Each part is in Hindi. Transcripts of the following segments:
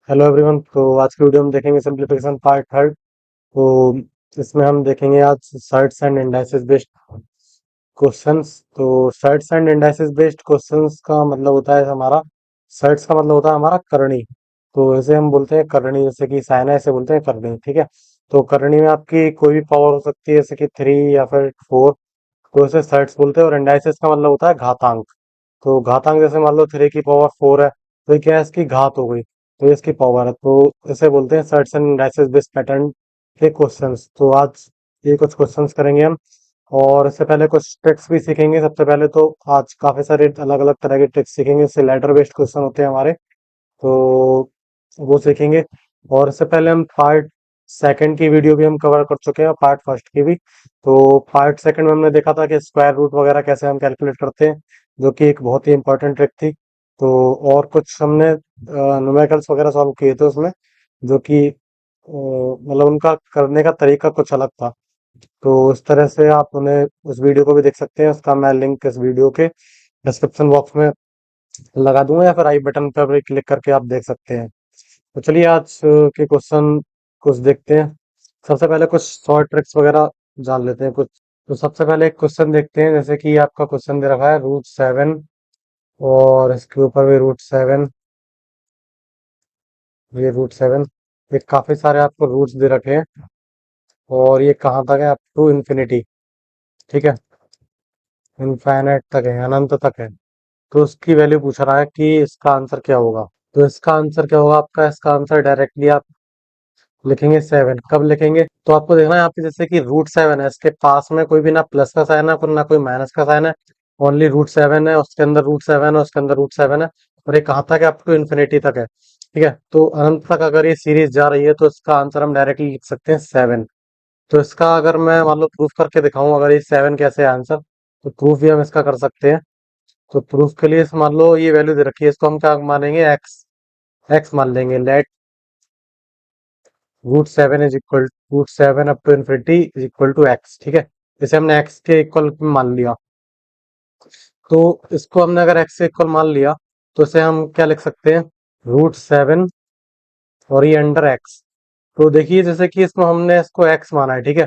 Hello everyone. तो आज की वीडियो में देखेंगे सिंप्लीफिकेशन पार्ट थर्ड। तो इसमें हम देखेंगे आज surds and indices based questions. तो surds and indices based questions का मतलब होता है हमारा, सर्ट्स का मतलब होता है हमारा करणी। तो इसे हम बोलते हैं करणी, जैसे कि साइना है, इसे बोलते हैं करणी। ठीक है। तो करणी में आपकी कोई भी पावर हो सकती है, जैसे कि 3 या फिर 4। तो इसे सर्ट्स बोलते हैं। और इंडाइसेस का मतलब होता है घातांक। तो घातांक जैसे मान लो 3 की पावर 4 है, तो ये क्या है, इसकी घात हो गई, तो ये इसकी पावर है। तो इसे बोलते हैं shirts and indices based pattern के क्वेश्चंस। तो आज ये कुछ क्वेश्चंस करेंगे हम। और इससे पहले कुछ ट्रिक्स भी सीखेंगे। सबसे पहले तो आज काफी सारे अलग अलग तरह के ट्रिक्स सीखेंगे, इससे लेटर बेस्ड क्वेश्चन होते हैं हमारे, तो वो सीखेंगे। और इससे पहले हम पार्ट सेकंड की वीडियो भी हम कवर कर चुके हैं, पार्ट फर्स्ट की भी। तो पार्ट सेकंड में हमने देखा था कि स्क्वायर रूट वगैरह कैसे हम कैलकुलेट करते हैं, जो कि एक बहुत ही इंपॉर्टेंट ट्रिक थी। तो और कुछ हमने न्यूमेरिकल्स वगैरह सॉल्व किए थे उसमें, जो कि मतलब उनका करने का तरीका कुछ अलग था। तो इस तरह से आप उन्हें उस वीडियो को भी देख सकते हैं। उसका मैं लिंक इस वीडियो के डिस्क्रिप्शन बॉक्स में लगा दूंगा, या फिर आई बटन पर भी क्लिक करके आप देख सकते हैं। तो चलिए आज के क्वेश्चन कुछ देखते हैं। सबसे पहले कुछ शॉर्ट ट्रिक्स वगैरह जान लेते हैं कुछ। तो सबसे पहले एक क्वेश्चन देखते हैं, जैसे कि आपका क्वेश्चन दे रखा है √7, और इसके ऊपर भी √7, ये √7। ये काफी सारे आपको रूट्स दे रखे हैं, और ये कहाँ तक है, अप टू इन्फिनिटी। ठीक है, इनफाइनाइट तक है, अनंत तक है। तो उसकी वैल्यू पूछ रहा है कि इसका आंसर क्या होगा। तो इसका आंसर क्या होगा आपका, इसका आंसर डायरेक्टली आप लिखेंगे 7। कब लिखेंगे, तो आपको देखना है यहाँ पे, जैसे कि √7 है, इसके पास में कोई भी ना प्लस का साइन है, फिर ना कोई माइनस का साइन है। ओनली √7 है, उसके अंदर √7 है, उसके अंदर √7 है। और ये कहाँ तक है, अप टू इन्फिनिटी तक है। ठीक है, तो अनंत तक अगर ये सीरीज जा रही है, तो इसका आंसर हम डायरेक्टली लिख सकते हैं 7। तो इसका अगर मैं मान लो प्रूफ करके दिखाऊं, अगर ये 7 कैसे है आंसर, तो प्रूफ भी हम इसका कर सकते हैं। तो प्रूफ के लिए मान लो ये वैल्यू दे रखी है, इसको हम क्या मानेंगे, एक्स। एक्स मान लेंगे, let √7 is equal, √7 up to infinity is equal to x. ठीक है, इसे हमने एक्स के इक्वल मान लिया। तो इसको हमने अगर एक्स के इक्वल मान लिया, तो इसे हम क्या लिख सकते हैं, √7 और ये अंडर एक्स। तो देखिए, जैसे कि इसमें हमने इसको एक्स माना है, ठीक है।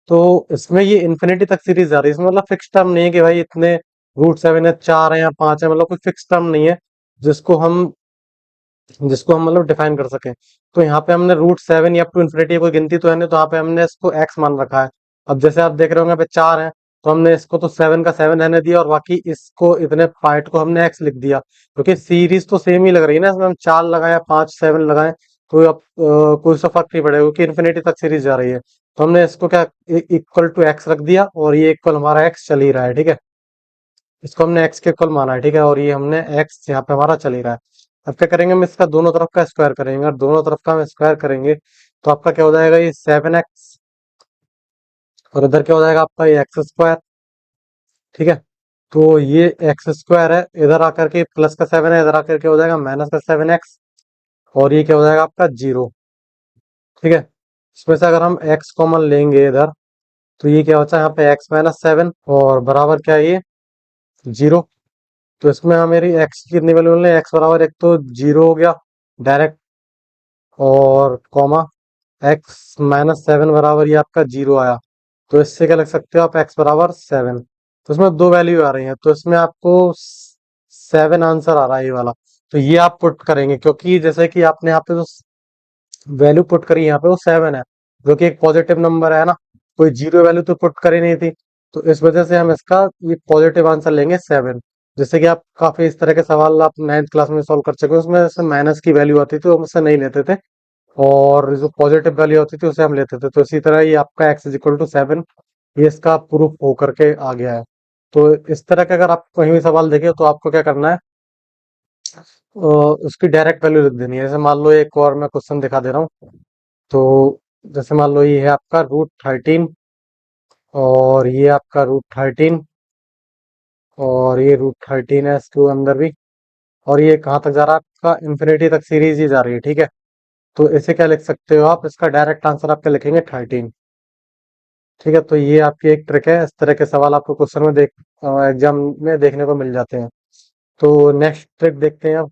तो इसमें ये इन्फिनिटी तक सीरीज जा रही है, इसमें मतलब फिक्स टर्म नहीं है कि भाई इतने √7 है, 4 है या 5 है, मतलब कोई फिक्स टर्म नहीं है जिसको हम जिसको हम मतलब डिफाइन कर सकें। तो यहाँ पे हमने √7 या अप टू इन्फिनिटी कोई गिनती तो है नहीं, तो यहाँ पे हमने इसको एक्स मान रखा है। अब जैसे आप देख रहे होंगे यहाँ पे 4 है, तो हमने इसको तो 7 का 7 रहने दिया, और बाकी इसको इतने पार्ट को हमने एक्स लिख दिया, क्योंकि सीरीज तो सेम ही लग रही है ना। इसमें हम 4 लगाए, 5 7 लगाए, तो अब कोई सा फर्क नहीं पड़ेगा, क्योंकि इन्फिनिटी तक सीरीज जा रही है। तो हमने इसको क्या, इक्वल टू एक्स रख दिया, और ये इक्वल हमारा एक्स चल ही रहा है। ठीक है, इसको हमने एक्स के इक्वल माना है। ठीक है, और ये हमने एक्स यहाँ पे हमारा चल ही रहा है। अब क्या करेंगे, हम इसका दोनों तरफ का स्क्वायर करेंगे, और दोनों तरफ का हम स्क्वायर करेंगे, तो आपका क्या हो जाएगा, ये 7x, और इधर क्या हो जाएगा आपका, ये x²। ठीक है, तो ये x² है, इधर आकर के प्लस का 7 है, इधर आकर के हो जाएगा माइनस का 7x, और ये क्या हो जाएगा आपका 0। ठीक है, इसमें से अगर हम x कॉमन लेंगे इधर, तो ये क्या बचा यहाँ पे, x-7, और बराबर क्या है ये, 0। तो इसमें हमारी x की कितनी वैल्यू मिलनी है, x बराबर, एक तो 0 हो गया डायरेक्ट, और कॉमा x-7 बराबर ये आपका 0 आया। तो इससे क्या लिख सकते हो आप, x बराबर 7। तो इसमें दो वैल्यू आ रही है, तो इसमें आपको 7 आंसर आ रहा है, ये वाला। तो ये आप पुट करेंगे, क्योंकि जैसे कि आपने यहाँ पे जो वैल्यू पुट करी यहाँ पे, वो 7 है, जो कि एक पॉजिटिव नंबर है ना। कोई जीरो वैल्यू तो पुट करी नहीं थी, तो इस वजह से हम इसका ये पॉजिटिव आंसर लेंगे 7। जैसे कि आप काफी इस तरह के सवाल आप 9th क्लास में सॉल्व कर चुके हो, उसमें जैसे माइनस की वैल्यू आती थी, तो हम उससे नहीं लेते थे, और जो पॉजिटिव वैल्यू होती थी उसे हम लेते थे। तो इसी तरह ये आपका x = 7, ये इसका प्रूफ हो करके आ गया है। तो इस तरह के अगर आप कहीं भी सवाल देखें, तो आपको क्या करना है, उसकी डायरेक्ट वैल्यू लिख देनी है। जैसे मान लो एक और मैं क्वेश्चन दिखा दे रहा हूँ। तो जैसे मान लो ये है आपका √13, और ये आपका √13, और ये √13 है इसके अंदर भी, और ये कहाँ तक जा रहा है आपका, इन्फिनिटी तक सीरीज ही जा रही है। ठीक है, तो इसे क्या लिख सकते हो आप, इसका डायरेक्ट आंसर आपका लिखेंगे 13। ठीक है, तो ये आपकी एक ट्रिक है। इस तरह के सवाल आपको क्वेश्चन में एग्जाम में देखने को मिल जाते हैं। तो नेक्स्ट ट्रिक देखते हैं अब।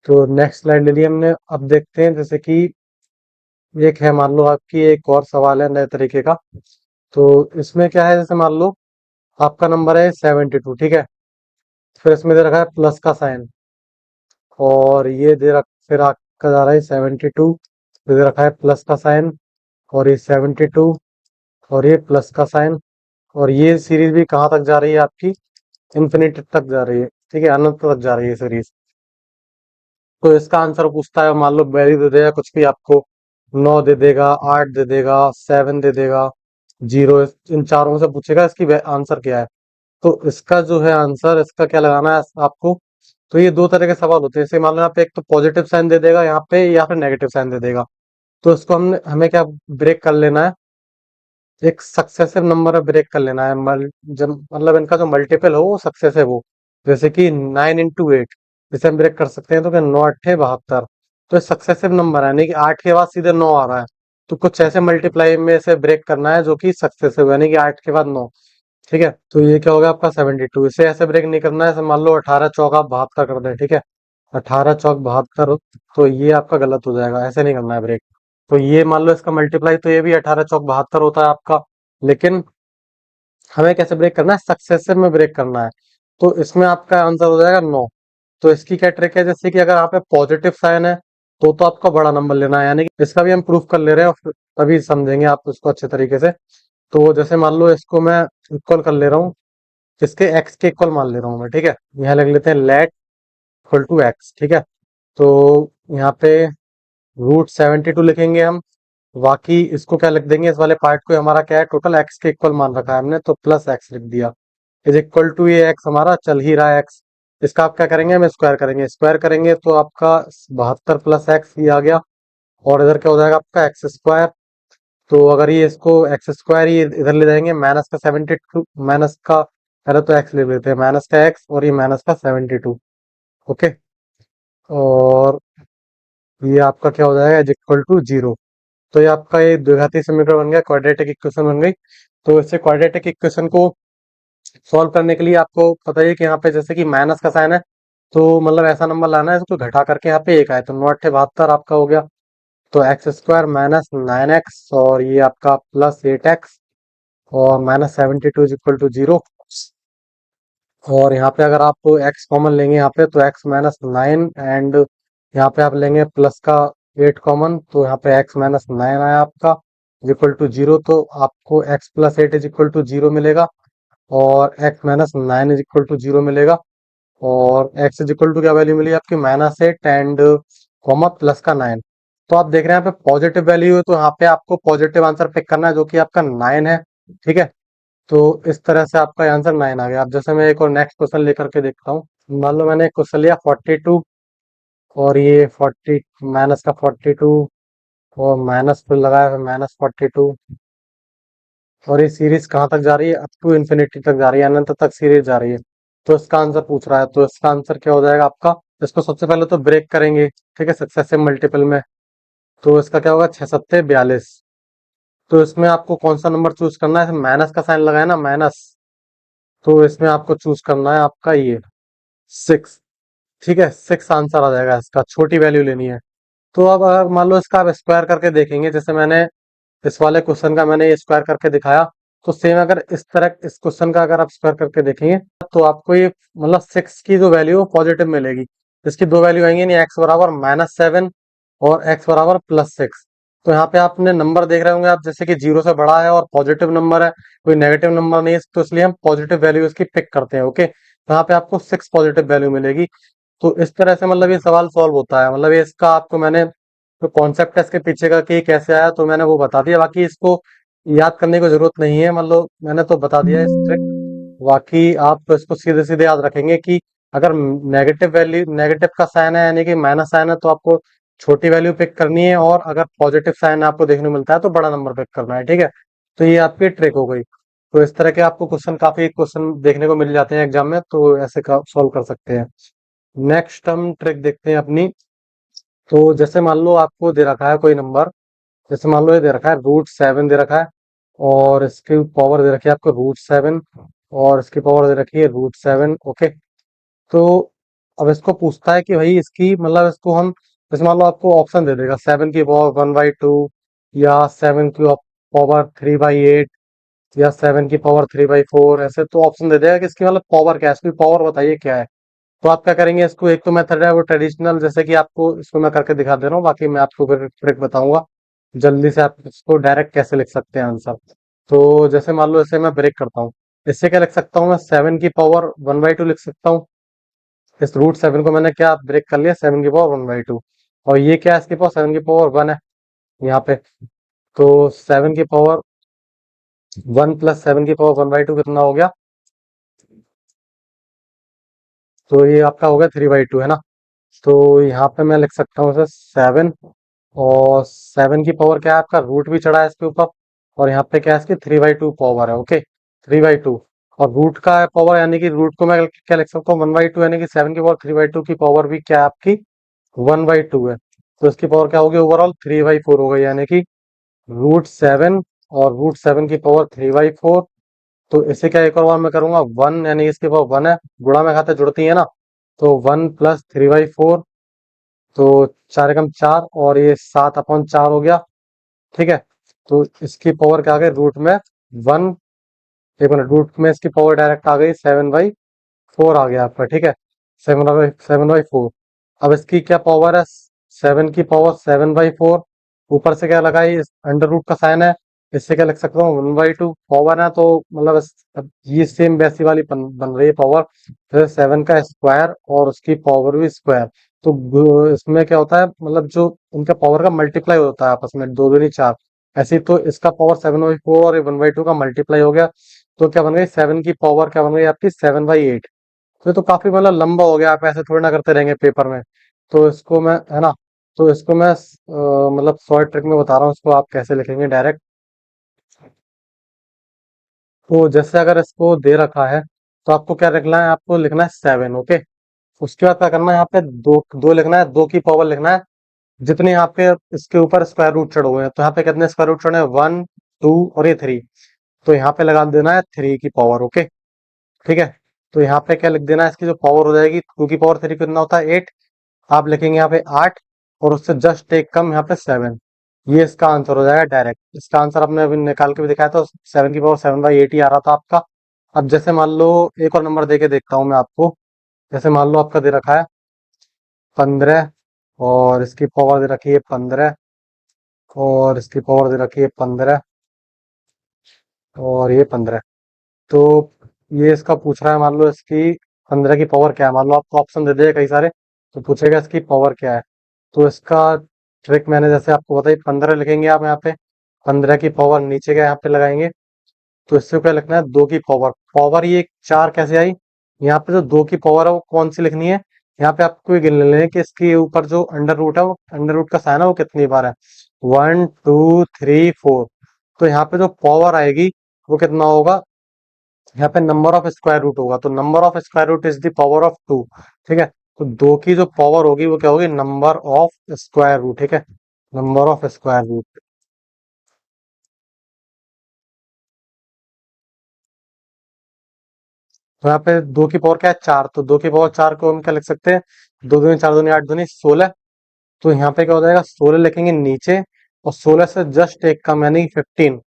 तो नेक्स्ट स्लाइड ले ली हमने। अब देखते हैं जैसे कि एक है, मान लो आपकी एक और सवाल है नए तरीके का। तो इसमें क्या है, जैसे मान लो आपका नंबर है 72, ठीक है। फिर इसमें दे रखा है प्लस का साइन, और ये फिर आपका जा रहा है 72, फिर दे रखा है प्लस का साइन, और ये 72, और ये प्लस का साइन। और ये सीरीज भी कहाँ तक जा रही है आपकी, इन्फिनिटी तक जा रही है, ठीक है, अनंत तक जा रही है सीरीज। तो इसका आंसर पूछता है, मान लो वैल्यू दे देगा कुछ भी आपको, 9 दे देगा, 8 दे देगा, 7 दे देगा, 0, इन चारों में से पूछेगा इसकी आंसर क्या है। तो इसका जो है आंसर, इसका क्या लगाना है आपको। तो ये दो तरह के सवाल होते हैं, जैसे मान लो यहाँ पे एक तो पॉजिटिव साइन दे देगा यहाँ पे, या फिर नेगेटिव साइन दे देगा। तो इसको हमें क्या ब्रेक कर लेना है, एक सक्सेसिव नंबर ब्रेक कर लेना है। जब मतलब इनका जो मल्टीपल हो वो सक्सेसिव हो, जैसे कि 9 × 8, इसे हम ब्रेक कर सकते हैं। तो क्या 9 × 8 = 72। तो सक्सेसिव नंबर है, यानी कि 8 के बाद सीधे 9 आ रहा है। तो कुछ ऐसे मल्टीप्लाई में इसे ब्रेक करना है जो कि सक्सेसिव है, यानी कि 8 के बाद 9। ठीक है, तो ये क्या होगा आपका 72। इसे ऐसे ब्रेक नहीं करना है, ऐसे मान लो 18 चौक आप 72 कर दें, ठीक है, 18 चौक 72। तो ये आपका गलत हो जाएगा, ऐसे नहीं करना है ब्रेक। तो ये मान लो इसका मल्टीप्लाई, तो ये भी 18 चौक 72 होता है आपका। लेकिन हमें कैसे ब्रेक करना है, सक्सेसिव में ब्रेक करना है। तो इसमें आपका आंसर हो जाएगा 9। तो इसकी क्या ट्रिक है, जैसे कि अगर यहाँ पे पॉजिटिव साइन है तो आपका बड़ा नंबर लेना है, यानी कि इसका भी हम प्रूफ कर ले रहे हैं और तभी समझेंगे आप उसको अच्छे तरीके से। तो जैसे मान लो इसको मैं इक्वल कर ले रहा हूँ, इसके एक्स के इक्वल मान ले रहा हूँ मैं, ठीक है। यहाँ लिख लेते हैं लेट इक्वल टू एक्स, ठीक है। तो यहाँ पे √72 लिखेंगे हम। बाकी इसको क्या लिख देंगे, इस वाले पार्ट को, हमारा क्या है, टोटल एक्स के इक्वल मान रखा है हमने, तो प्लस एक्स लिख दिया। इज इक्वल टू, ये एक्स हमारा चल ही रहा है एक्स, इसका आप क्या करेंगे, हम स्क्वायर करेंगे। स्क्वायर करेंगे तो आपका 72 प्लस एक्स ये आ गया। और इधर क्या हो जाएगा आपका एक्स स्क्वायर। तो अगर ये इसको एक्स स्क्वायर ही इधर ले जाएंगे, माइनस का 72, माइनस का, पहले तो एक्स ले लेते हैं, माइनस का एक्स और ये माइनस का 72। ओके, और ये आपका क्या हो जाएगा, इज इक्वल टू 0। तो ये आपका ये द्विघाती समीकरण बन गया, क्वाड्रेटिक इक्वेशन बन गई। तो इससे क्वाड्रेटिक इक्वेशन को सॉल्व करने के लिए आपको पता है कि यहाँ पे जैसे कि माइनस का साइन है, तो मतलब ऐसा नंबर लाना है इसको घटा करके यहाँ पे एक आए, तो 9 × 8 = 72 आपका हो गया। तो एक्स स्क्वायर माइनस 9x, और ये आपका प्लस 8x, और माइनस 72 इज इक्वल टू 0। और यहाँ पे अगर आप x कॉमन लेंगे यहाँ पे, तो x माइनस 9, एंड यहाँ पे आप लेंगे प्लस का 8 कॉमन, तो यहाँ पे x माइनस 9 आया आपका इज इक्वल टू 0। तो आपको x plus 8 is equal to 0 मिलेगा, और x minus 9 is equal to 0 मिलेगा। और x इज इक्वल टू क्या वैल्यू मिली आपकी, -8 एंड कॉमा प्लस का 9। तो आप देख रहे हैं यहाँ पे पॉजिटिव वैल्यू है, तो यहाँ पे आपको पॉजिटिव आंसर पिक करना है जो कि आपका 9 है, ठीक है। तो इस तरह से आपका आंसर 9 आ गया। अब जैसे मैं एक और नेक्स्ट क्वेश्चन लेकर के देखता हूँ। मान लो मैंने एक क्वेश्चन लिया 42, और ये 40 माइनस का 42, और माइनस फिर लगाया, फिर -42। और ये सीरीज कहाँ तक जा रही है, अप टू इन्फिनिटी तक जा रही है, अनंत तक सीरीज जा रही है। तो इसका आंसर पूछ रहा है, तो इसका आंसर क्या हो जाएगा आपका। इसको सबसे पहले तो ब्रेक करेंगे, ठीक है, सक्सेसिव मल्टीपल में। तो इसका क्या होगा, 6 सत्ते 42। तो इसमें आपको कौन सा नंबर चूज करना है, माइनस का साइन लगाया ना, माइनस। तो इसमें आपको चूज करना है आपका ये 6, ठीक है, 6 आंसर आ जाएगा इसका, छोटी वैल्यू लेनी है। तो अब अगर मान लो इसका आप स्क्वायर करके देखेंगे, जैसे मैंने इस वाले क्वेश्चन का मैंने ये स्क्वायर करके दिखाया, तो सेम अगर इस तरह इस क्वेश्चन का अगर आप स्क्वायर करके देखेंगे, तो आपको ये मतलब 6 की जो वैल्यू है पॉजिटिव मिलेगी। इसकी दो वैल्यू आएंगी, नहीं, एक्स बराबर -7 और एक्स बराबर +6। तो यहाँ पे आपने नंबर देख रहे होंगे आप, जैसे कि 0 से बड़ा है और पॉजिटिव नंबर है, कोई नेगेटिव नंबर नहीं है, तो इसलिए हम पॉजिटिव वैल्यू इसकी पिक करते हैं। ओके, तो यहाँ पे आपको 6 पॉजिटिव वैल्यू मिलेगी। तो इस तरह से मतलब ये सवाल सॉल्व होता है। मतलब ये इसका आपको मैंने जो कॉन्सेप्ट है इसके पीछे का कि कैसे आया, तो मैंने वो बता दिया। बाकी इसको याद करने की जरूरत नहीं है, मतलब मैंने तो बता दिया इस ट्रिक। बाकी आप इसको सीधे सीधे याद रखेंगे कि अगर नेगेटिव का साइन है, यानी कि माइनस साइन है, तो आपको छोटी वैल्यू पिक करनी है, और अगर पॉजिटिव साइन आपको देखने को मिलता है तो बड़ा नंबर पिक करना है, ठीक है। तो ये आपकी ट्रिक हो गई। तो इस तरह के आपको काफी क्वेश्चन देखने को मिल जाते हैं एग्जाम में, तो ऐसे का सॉल्व कर सकते हैं। नेक्स्ट हम ट्रिक देखते हैं अपनी। तो जैसे मान लो आपको दे रखा है कोई नंबर, जैसे मान लो ये दे रखा है √7 दे रखा है, और इसकी पावर दे रखी है आपको √7, और इसकी पावर दे रखी है √7। ओके, तो अब इसको पूछता है कि भाई इसकी मतलब इसको हम, जैसे मान लो आपको ऑप्शन दे देगा 7 की पावर 1/2 या 7 की पावर 3/8 या 7 की पावर 3/4, ऐसे तो ऑप्शन दे देगा कि इसकी मतलब पावर क्या है, इसकी पावर बताइए क्या है। तो आप क्या करेंगे, इसको एक तो मेथड है वो ट्रेडिशनल, जैसे कि आपको इसको मैं करके दिखा दे रहा हूँ, बाकी मैं आपको फिर ट्रिक बताऊंगा जल्दी से आप इसको डायरेक्ट कैसे लिख सकते हैं आंसर। तो जैसे मान लो इसे मैं ब्रेक करता हूँ, इससे क्या लिख सकता हूँ मैं, 7 की पावर 1/2 लिख सकता हूँ। इस रूट 7 को मैंने क्या ब्रेक कर लिया, 7 की पावर 1/2। और ये क्या है, इसकी पावर 7 की पावर 1 है यहाँ पे। तो 7 की पावर 1 प्लस 7 की पावर 1/2 कितना हो गया, तो ये आपका हो गया 3/2 है ना। तो यहाँ पे मैं लिख सकता हूँ इसे 7, और 7 की पावर क्या है आपका, रूट भी चढ़ा है इसके ऊपर, और यहाँ पे क्या है इसकी 3/2 पावर है, ओके 3/2। और रूट का पावर यानी कि रूट को मैं क्या लिख सकता हूँ, 1/2, यानी कि 7 की पावर 3/2 की पावर भी क्या है आपकी 1/2 है। तो इसकी पावर क्या होगी ओवरऑल 3/4 हो गई, यानी कि रूट 7 और रूट 7 की पावर 3/4। तो इसे क्या एक और बार मैं करूंगा 1, यानी इसके पावर 1 है, गुणा में खाते जुड़ती है ना, तो 1 प्लस 3/4, तो 4 एकम 4, और ये 7/4 हो गया, ठीक है। तो इसकी पावर क्या आ गई रूट में 1, एक मिनट, रूट में इसकी पावर डायरेक्ट आ गई 7/4 आ गया आपका, ठीक है, 7/4। अब इसकी क्या पावर है, 7 की पावर 7/4, ऊपर से क्या लगाई, अंडर रूट का साइन है, इससे क्या लिख सकता हूँ 1/2 पावर है, तो मतलब अब ये सेम वैसी वाली बन रही है पावर, फिर 7 का स्क्वायर और उसकी पावर भी स्क्वायर। तो इसमें क्या होता है, मतलब जो उनका पावर का मल्टीप्लाई होता है आपस में, दो दूनी चार, ऐसे ही तो इसका पावर 7/4 और 1/2 का मल्टीप्लाई हो गया, तो क्या बन गई 7 की पावर क्या बन गई आपकी 7/8। तो ये तो काफी मतलब लंबा हो गया, आप ऐसे थोड़ी ना करते रहेंगे पेपर में। तो इसको मैं, है ना, तो इसको मैं मतलब शॉर्ट ट्रिक में बता रहा हूँ, इसको आप कैसे लिखेंगे डायरेक्ट। तो जैसे अगर इसको दे रखा है, तो आपको क्या लिखना है, आपको लिखना है 7, ओके। उसके बाद क्या करना है, यहाँ पे दो दो लिखना है, 2 की पावर लिखना है, जितने यहाँ पे इसके ऊपर स्क्वायर रूट चढ़े हुए हैं, तो यहाँ पे कितने स्क्वायर रूट चढ़े हैं, 1, 2 और ये 3। तो यहाँ पे लगा देना है 3 की पावर, ओके, ठीक है। तो यहाँ पे क्या लिख देना है, इसकी जो पावर हो जाएगी 2 की पावर 3 कितना होता है 8, आप लिखेंगे यहाँ पे 8, और उससे जस्ट एक कम यहाँ पे 7। ये इसका आंसर हो जाएगा डायरेक्ट, इसका आंसर आपने अभी निकाल के भी दिखाया था, 7 की पावर 7/8 ही आ रहा था आपका। अब जैसे मान लो एक और नंबर दे के देखता हूँ मैं आपको, जैसे मान लो आपका दे रखा है 15, और इसकी पावर दे रखी है 15, और इसकी पावर दे रखी है 15, और ये 15। तो ये इसका पूछ रहा है, मान लो इसकी 15 की पावर क्या है, मान लो आपको ऑप्शन दे दिए कई सारे, तो पूछेगा इसकी पावर क्या है। तो इसका ट्रिक मैंने जैसे आपको बताई, 15 लिखेंगे आप यहाँ पे, 15 की पावर नीचे का यहाँ पे लगाएंगे, तो इससे क्या लिखना है 2 की पावर, पावर ये 4 कैसे आई, यहाँ पे जो 2 की पावर है वो कौन सी लिखनी है, यहाँ पे आपको ये गिन लेना है कि इसके ऊपर जो अंडर रूट है, वो अंडर रूट का साइन है वो कितनी बार है, 1, 2, 3, 4। तो यहाँ पे जो पावर आएगी वो कितना होगा, यहाँ पे नंबर ऑफ स्क्वायर रूट होगा, तो number of square root is the power of 2, ठीक है। तो 2 की जो पावर होगी वो क्या होगी, नंबर ऑफ स्क्वायर रूट, ठीक है, नंबर ऑफ स्क्वायर रूट। तो यहाँ पे 2 की पावर क्या है 4, तो 2 की पावर 4 को हम क्या लिख सकते हैं, 2 दूनी 4 दूनी 8 दूनी 16। तो यहाँ पे क्या हो जाएगा, 16 लिखेंगे नीचे, और 16 से जस्ट एक कम यानी 15,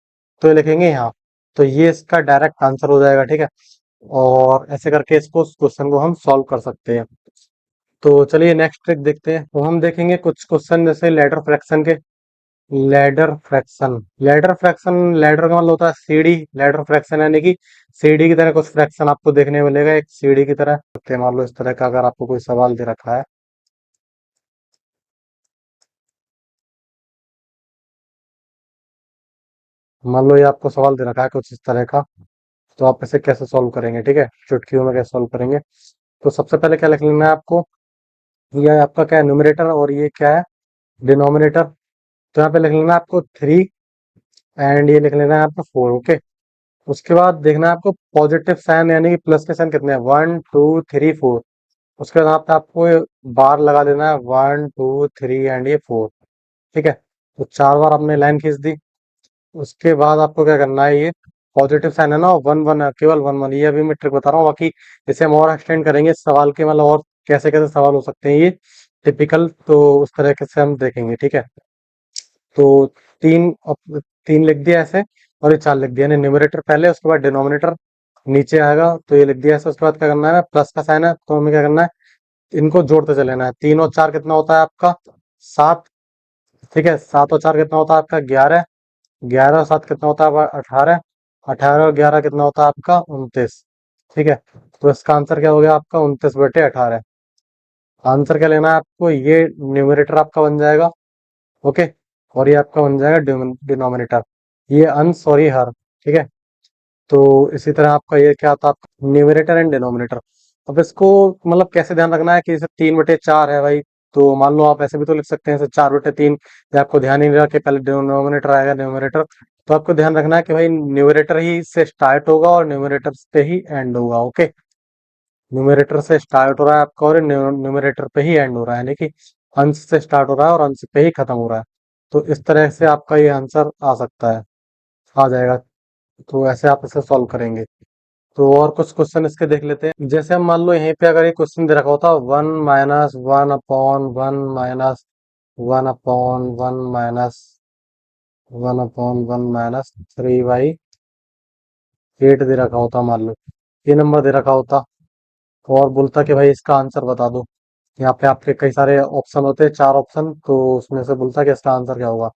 तो ये लिखेंगे यहाँ। तो ये इसका डायरेक्ट आंसर हो जाएगा, ठीक है। और ऐसे करके इसको क्वेश्चन को हम सॉल्व कर सकते हैं। तो चलिए नेक्स्ट ट्रिक देखते हैं, तो हम देखेंगे कुछ क्वेश्चन जैसे लैडर फ्रैक्शन के। लैडर का मतलब होता है सीढ़ी, लैडर फ्रैक्शन यानी कि सीढ़ी की तरह कुछ फ्रैक्शन आपको देखने को मिलेगा, एक सीढ़ी की तरह। मान लो इस तरह का अगर आपको कोई सवाल दे रखा है, मान लो ये आपको सवाल दे रखा है कुछ इस तरह का, तो आप इसे कैसे सॉल्व करेंगे, ठीक है, चुटकियों में कैसे सॉल्व करेंगे। तो सबसे पहले क्या लिख लेना है आपको, ये आपका क्या है न्यूमरेटर, और ये क्या है डिनोमिनेटर। तो यहाँ पे लिख लेना है आपको 3, एंड ये लिख लेना है आपको 4, ओके। उसके बाद देखना है आपको पॉजिटिव साइन, यानी कि प्लस के साइन कितने हैं, 1, 2, 3, 4। उसके बाद यहाँ पे आपको ये बार लगा देना है, 1, 2, 3 एंड ये 4, ठीक है। तो 4 बार आपने लाइन खींच दी। उसके बाद आपको क्या करना है, ये पॉजिटिव साइन है ना, 1 1 है, केवल 1 1, ये अभी मैं ट्रिक बता रहा हूँ, बाकी इसे हम और एक्सटेंड करेंगे इस सवाल के मतलब और कैसे कैसे सवाल हो सकते हैं ये टिपिकल, तो उस तरह से हम देखेंगे, ठीक है। तो तीन लिख दिया ऐसे, और ये चार लिख दिया, यानी न्यूमरेटर पहले, उसके बाद डिनोमिनेटर नीचे आएगा, तो ये लिख दिया ऐसे। उसके बाद क्या करना है, प्लस का साइन है तो हमें क्या करना है, इनको जोड़ते चले जाना है। 3 और 4 कितना होता है आपका, 7, ठीक है। 7 और 4 कितना होता है आपका, 11। 11 और 7 कितना होता है, 18। 18 और 11 कितना होता है आपका, 29, ठीक है। तो इसका आंसर क्या हो गया आपका, 29/18। आंसर क्या लेना है आपको, ये न्यूमरेटर आपका बन जाएगा, ओके। और ये आपका बन जाएगा डिनोमिनेटर, ये अंश और ये हर, ठीक है। तो इसी तरह आपका ये क्या आता है, आपका न्यूमरेटर एंड डिनोमिनेटर। अब इसको मतलब कैसे ध्यान रखना है कि जैसे 3/4 है भाई, तो मान लो आप ऐसे भी तो लिख सकते हैं, जैसे 4/3, या आपको ध्यान ही नहीं रहा कि पहले डिनोमिनेटर आएगा न्यूमरेटर, तो आपको ध्यान रखना है कि भाई न्यूमरेटर ही से स्टार्ट होगा और न्यूमरेटर पे ही एंड होगा, ओके। न्यूमरेटर से स्टार्ट हो रहा है आपका और न्यूमरेटर पे ही एंड हो रहा है, यानी कि अंश से स्टार्ट हो रहा है और अंश पे ही खत्म हो रहा है। तो इस तरह से आपका ये आंसर आ सकता है, आ जाएगा। तो ऐसे आप इसे सॉल्व करेंगे। तो और कुछ क्वेश्चन इसके देख लेते हैं। जैसे हम मान लो यहीं पे अगर ये क्वेश्चन दे रखा होता, 1 - 1 - 1 - 1 - 1 - 3/8 दे रखा होता, मान लो ये नंबर दे रखा होता, और बोलता कि भाई इसका आंसर बता दो। यहाँ पे आपके कई सारे ऑप्शन होते हैं, 4 ऑप्शन, तो उसमें से बोलता है कि इसका आंसर क्या होगा।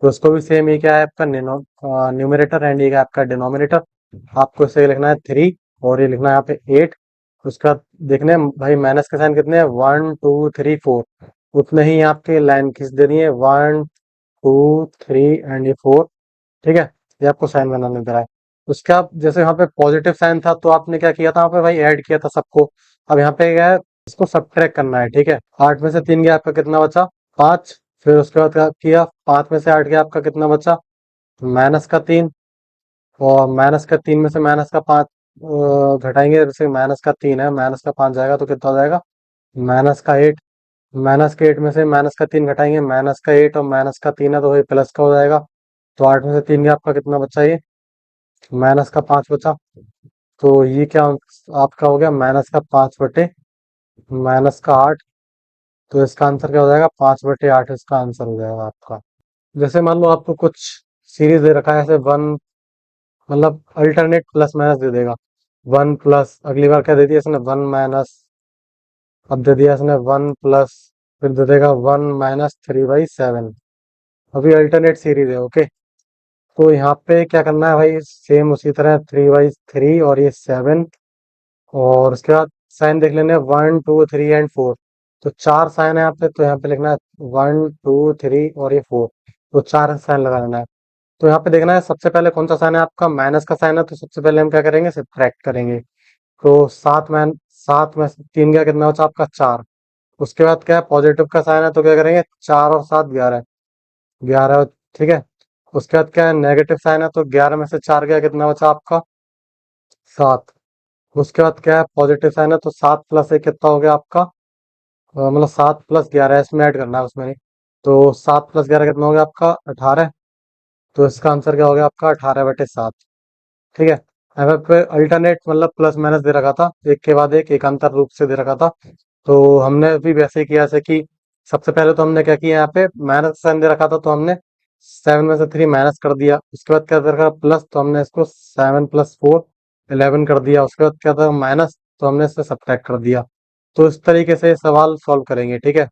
तो इसको भी सेम, ये क्या है आपका न्यूमरेटर एंड ये क्या है आपका डिनोमिनेटर। आपको इसे लिखना है 3, और ये लिखना है यहाँ पे 8। उसका देखने हैं भाई माइनस के साइन कितने हैं, 1 2 3 4, उतने ही आपके लाइन खींच देनी है, 1 2 3 एंड ये 4, ठीक है। ये आपको साइन बनाने दे रहा है। उसके आप जैसे यहाँ पे पॉजिटिव साइन था, तो आपने क्या किया था, यहाँ पे भाई ऐड किया था सबको। अब यहाँ पे क्या है, इसको सब्ट्रैक्ट करना है, ठीक है। 8 में से 3 गया, आपका कितना बचा, 5। फिर उसके बाद क्या किया, 5 में से 8 गया, आपका कितना बचा, -3। और -3 में से -5 घटाएंगे, जैसे -3 है, -5 जाएगा तो कितना हो जाएगा, -8। -8 में से -3 घटाएंगे, -8 और -3 है तो वही प्लस का हो जाएगा। तो 8 में से 3 गया, आपका कितना बचा, ये -5 बचा। तो ये क्या आपका हो गया, -5/8। तो इसका आंसर क्या हो जाएगा, 5/8 इसका आंसर हो जाएगा आपका। जैसे मान लो आपको कुछ सीरीज दे रखा है, ऐसे वन, मतलब अल्टरनेट प्लस माइनस दे देगा। 1+, अगली बार क्या दे दिया इसने, 1-, अब दे दिया इसने 1+, फिर दे देगा 1 - 3/7। अभी अल्टरनेट सीरीज है, ओके। तो यहाँ पे क्या करना है भाई, सेम उसी तरह 3/3 और ये 7, और उसके बाद साइन देख लेने, 1 2 3 एंड 4। तो 4 साइन है यहाँ पे, तो यहाँ पे लिखना है 1 2 3 और ये 4। तो 4 साइन लगा लेना है। तो यहाँ पे देखना है सबसे पहले कौन सा साइन है आपका, माइनस का साइन है, तो सबसे पहले हम क्या करेंगे, सब्ट्रैक्ट करेंगे। तो 7 में से 3 गया, कितना बचा आपका, 4। उसके बाद क्या है, पॉजिटिव का साइन है, तो क्या करेंगे, 4 और 7 11, 11, ठीक है। उसके बाद क्या है, नेगेटिव साइन है, तो 11 में से 4 गया, कितना बचा आपका, 7। उसके बाद क्या है, पॉजिटिव साइन है, तो 7+1 कितना हो गया आपका, मतलब 7+11, इसमें ऐड करना है, उसमें नहीं। तो 7+11 कितना हो गया आपका, 18। तो इसका आंसर क्या हो गया आपका, 18/7, ठीक है। यहाँ पे अल्टरनेट मतलब प्लस माइनस दे रखा था, एक के बाद एक एकांतर रूप से दे रखा था। तो हमने भी वैसे ही किया, जैसे कि सबसे पहले तो हमने क्या किया, यहाँ पे माइनस साइन दे रखा था, तो हमने 7 में से 3 माइनस कर दिया। उसके बाद क्या दे रखा प्लस, तो हमने इसको 7+4 11 कर दिया। उसके बाद क्या था, माइनस, तो हमने इससे सब्ट्रैक्ट कर दिया। तो इस तरीके से सवाल सॉल्व करेंगे, ठीक है।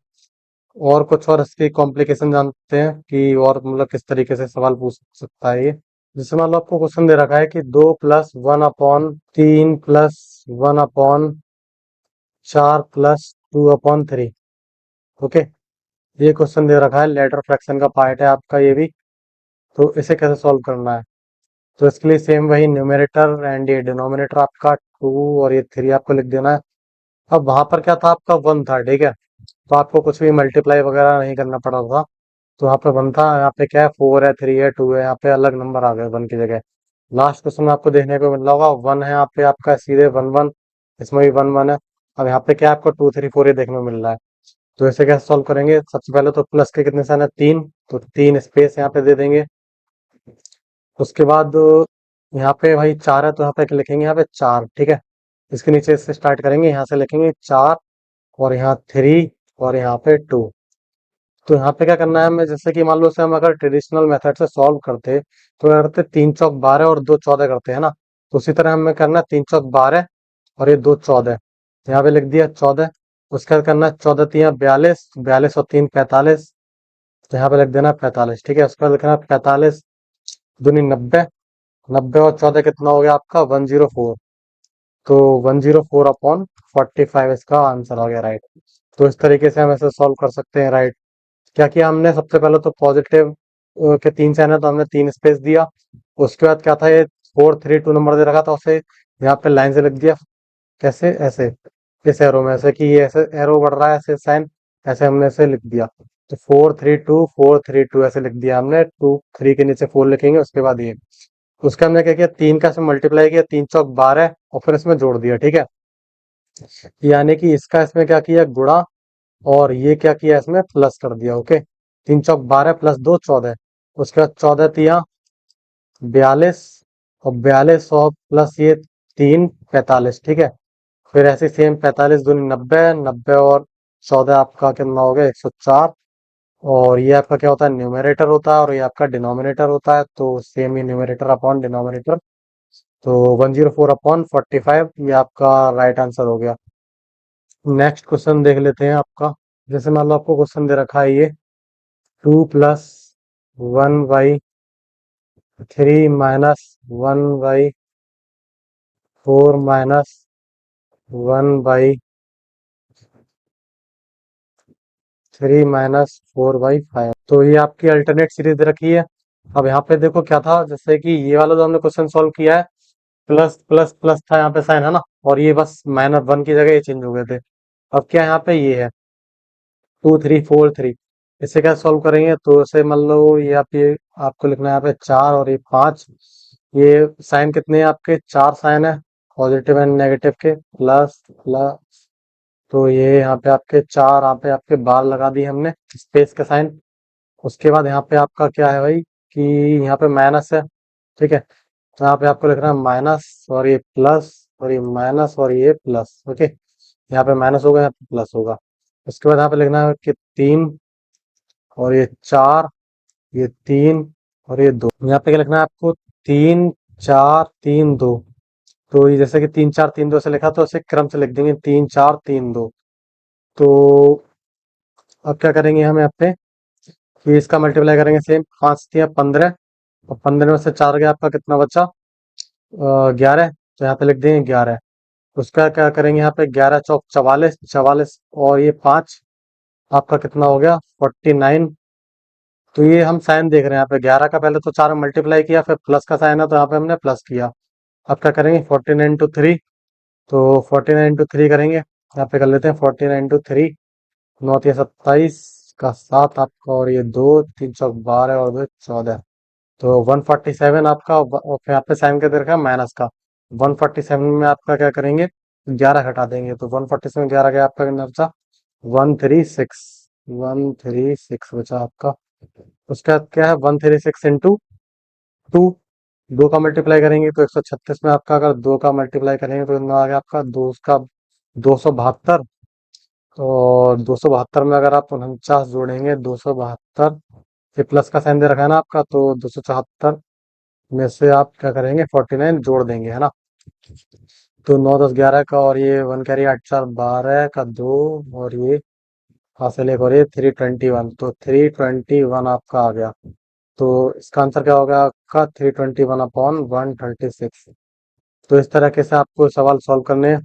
और कुछ और इसकी कॉम्प्लिकेशन जानते हैं कि और मतलब किस तरीके से सवाल पूछ सकता है ये। जैसे मान लो आपको क्वेश्चन दे रखा है कि 2+1/3 + 1/4 + 2/3, ओके। ये क्वेश्चन दे रखा है, लेटर फ्रैक्शन का पार्ट है आपका ये भी। तो इसे कैसे सॉल्व करना है, तो इसके लिए सेम वही न्यूमरेटर एंड ये डिनोमिनेटर आपका 2 और ये 3 आपको लिख देना है। अब वहां पर क्या था, आपका 1 था, ठीक है। तो आपको कुछ भी मल्टीप्लाई वगैरह नहीं करना पड़ा था। तो यहाँ पे 1 था, यहाँ पे क्या है, 4 है, 3 है, 2 है, यहाँ पे अलग नंबर आ गए 1 की जगह। लास्ट क्वेश्चन में आपको देखने को मिल रहा होगा 1 है, यहाँ पे आपका सीधे 1 1, इसमें भी 1 1 है। अब यहाँ पे क्या है, आपको 2 3 4 ये देखने को मिल रहा है। तो इसे कैसे सॉल्व करेंगे, सबसे पहले तो प्लस के कितने साइन है, 3, तो 3 स्पेस यहाँ पे दे देंगे। उसके बाद यहाँ पे भाई 4 है, तो यहाँ पे लिखेंगे यहाँ पे 4, ठीक है। इसके नीचे से स्टार्ट करेंगे, यहाँ से लिखेंगे 4, और यहाँ 3 और यहाँ पे 2। तो यहाँ पे क्या करना है हमें, जैसे कि मान लो से हम अगर ट्रेडिशनल मेथड से सॉल्व करते तो क्या करते, 3 चौक 12 और 2 14 करते हैं ना। तो उसी तरह हमें करना है 3 चौक 12 और ये 2 14। यहाँ पे लिख दिया 14। उसके बाद करना है 14 3 42, 42 और 3 45। तो यहाँ पे लिख देना 45, ठीक है। उसके बाद लिखना 45 दूनी 90। 90 और 14 कितना हो गया आपका 104। तो 104/45 इसका आंसर हो गया, राइट। तो इस तरीके से हम ऐसे सॉल्व कर सकते हैं, राइट। क्या किया हमने, सबसे पहले तो पॉजिटिव के 3 साइन है तो हमने 3 स्पेस दिया। उसके बाद क्या था, ये 4 3 2 नंबर दे रखा था, उसे यहाँ पे लाइन से लिख दिया। कैसे, ऐसे, इस एरो में, ऐसे कि ये ऐसे एरो बढ़ रहा है, ऐसे साइन, ऐसे हमने ऐसे लिख दिया। तो 4 3 2 4 3 2 ऐसे लिख दिया हमने। 2 3 के नीचे 4 लिखेंगे, उसके बाद ये। उसका हमने क्या किया, 3 का इसमें मल्टीप्लाई किया, 3 चौक 12 और फिर इसमें जोड़ दिया, ठीक है। यानी कि इसका इसमें क्या किया, गुणा, और ये क्या किया, इसमें प्लस कर दिया, ओके। 3 चौक 12 प्लस 2 14। उसके बाद 14 तिया 42, और 42 और प्लस ये 3 45, ठीक है। फिर ऐसे सेम 45 दूनी 90, 90 और 14 आपका कितना हो गया 104। और ये आपका क्या होता है, न्यूमरेटर होता है, और ये आपका डिनोमिनेटर होता है, तो सेम ही न्यूमरेटर अपॉन डिनोमिनेटर। तो 104/45 ये आपका राइट आंसर हो गया। नेक्स्ट क्वेश्चन देख लेते हैं आपका। जैसे मान लो आपको क्वेश्चन दे रखा है ये, 2+1/3 - 1/4 - 1/3 - 4/5। तो ये आपकी अल्टरनेट सीरीज दे रखी है। अब यहाँ पे देखो क्या था, जैसे कि ये वाला जो हमने क्वेश्चन सॉल्व किया है, प्लस प्लस प्लस था यहाँ पे साइन, है ना। और ये बस -1 की जगह ये चेंज हो गए थे। अब क्या यहाँ पे ये है 2 3 4 3। इसे क्या सॉल्व करेंगे, तो इसे मान लो ये आप, ये आपको लिखना है यहाँ पे 4 और ये 5। ये साइन कितने हैं आपके, 4 साइन है, पॉजिटिव एंड नेगेटिव के, प्लस प्लस। तो ये यहाँ पे आपके 4, यहाँ पे आपके बार लगा दिए हमने, स्पेस का साइन। उसके बाद यहाँ पे आपका क्या है भाई, कि यहाँ पे माइनस है, ठीक है। तो यहाँ पे आपको लिखना है माइनस और ये प्लस, और ये माइनस और ये प्लस, ओके। यहाँ पे माइनस होगा, यहाँ पे प्लस होगा। उसके बाद यहाँ पे लिखना है कि 3 और ये 4, ये 3 और ये 2। यहाँ पे क्या लिखना है आपको, 3 4 3 2। तो ये जैसे कि 3 4 3 2 से लिखा, तो इसे क्रम से लिख देंगे 3 4 3 2। तो अब क्या करेंगे हम यहाँ पे, कि इसका मल्टीप्लाई करेंगे सेम, 5 तिया 15, और 15 में से 4 गया, आपका कितना बचा 11। तो यहाँ पे लिख देंगे 11। उसका क्या करेंगे, यहाँ पे 11 चौक 44, 44 और ये 5, आपका कितना हो गया 49। तो ये हम साइन देख रहे हैं यहाँ पे, 11 का पहले तो 4 में मल्टीप्लाई किया, फिर प्लस का साइन है तो यहाँ पे हमने प्लस किया। अब क्या करेंगे 49 × 3। तो 49 × 3 करेंगे, यहाँ पे कर लेते हैं 49 × 3। 9 तिया 27 का 7 आपका, और ये 2 3 चौक 12 और 2 14। तो 147 आपका, और फिर यहाँ पे साइन का दे रखा है माइनस का। 147 में आपका क्या करेंगे, 11 घटा देंगे, तो 147 11 गया आपका कितना बचा 136। 136 बचा आपका। उसका क्या है 136 इंटू 2। 2 का मल्टीप्लाई करेंगे तो 136 में आपका, अगर 2 का मल्टीप्लाई करेंगे तो कितना आ गया आपका, 2 का 272। और 272 में अगर आप 49 जोड़ेंगे, 272 ये प्लस का साइन दे रखा है ना आपका, तो 274 में से आप क्या करेंगे 49 जोड़ देंगे, है ना। तो 9 10 11 का, और ये 1 कैरी 8 4 12 का 2, और ये हासिल एक, और ये 321। तो 321 आपका आ गया। तो इसका आंसर क्या होगा आपका 321/136। तो इस तरीके से आपको सवाल सॉल्व करने हैं।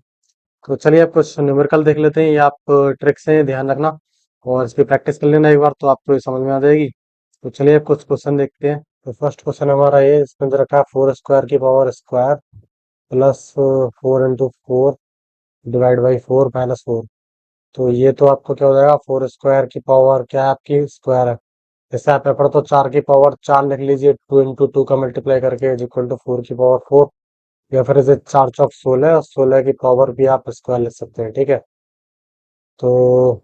तो चलिए आप कुछ न्यूमेरिकल देख लेते हैं, ये आप ट्रिक्स हैं, ध्यान रखना, और इसकी प्रैक्टिस कर लेना एक बार, तो आपको ये समझ में आ जाएगी। तो चलिए आप कुछ क्वेश्चन देखते हैं। तो फर्स्ट क्वेश्चन हमारा ये, इसके अंदर रखा है 4² की पावर² प्लस 4 × 4 डिवाइड बाई 4 - 4। तो ये तो आपको क्या हो जाएगा, 4² की पावर क्या है आपकी, स्क्वायर है। जैसे आप पेपर तो 4 की पावर 4 लिख लीजिए, 2 × 2 का मल्टीप्लाई करके इज इक्वल टू 4 की पावर 4। या फिर इसे 4 चौक 16, और 16 की पावर भी आप स्क्वायर लिख सकते हैं, ठीक है। तो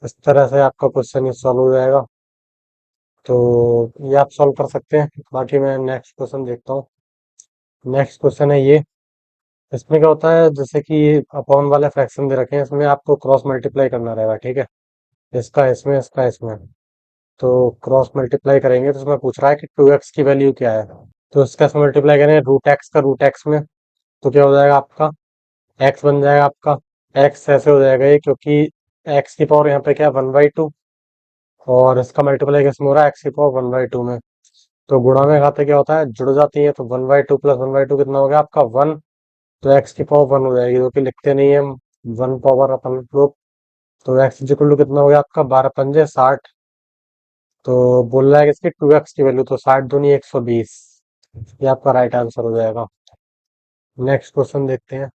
इस तरह से आपका क्वेश्चन ये सॉल्व हो जाएगा। तो ये आप सॉल्व कर सकते हैं। बाकी मैं नेक्स्ट क्वेश्चन देखता हूँ। नेक्स्ट क्वेश्चन है ये, इसमें क्या होता है, जैसे कि ये अपॉन वाले फ्रैक्शन दे रखे हैं, इसमें आपको क्रॉस मल्टीप्लाई करना रहेगा, ठीक है। इसका इसमें, इसका इसमें। तो क्रॉस मल्टीप्लाई करेंगे तो इसमें पूछ रहा है कि 2x की वैल्यू क्या है। तो इसका इसमें मल्टीप्लाई करेंगे रूट एक्स का रूट एक्स में। तो क्या हो जाएगा आपका, एक्स बन जाएगा आपका। एक्स ऐसे हो जाएगा ये, क्योंकि एक्स की पावर यहाँ पे क्या है 1/2, और इसका मल्टीप्लाई किसमें हो रहा है, एक्स की पावर 1/2 में। तो गुणा में खाते क्या होता है, जुड़ जाती है, तो 1/2 प्लस 1/2 कितना हो गया आपका 1। तो एक्स की पावर 1 हो जाएगी, जो कि लिखते नहीं है हम 1 पावर अपन लोग। तो एक्स इक्वल टू कितना हो गया आपका 12×5 = 60। तो बोल रहा है कि इसकी 2x की वैल्यू, तो 60 दूनी 120। ये आपका राइट आंसर हो जाएगा। नेक्स्ट क्वेश्चन देखते हैं।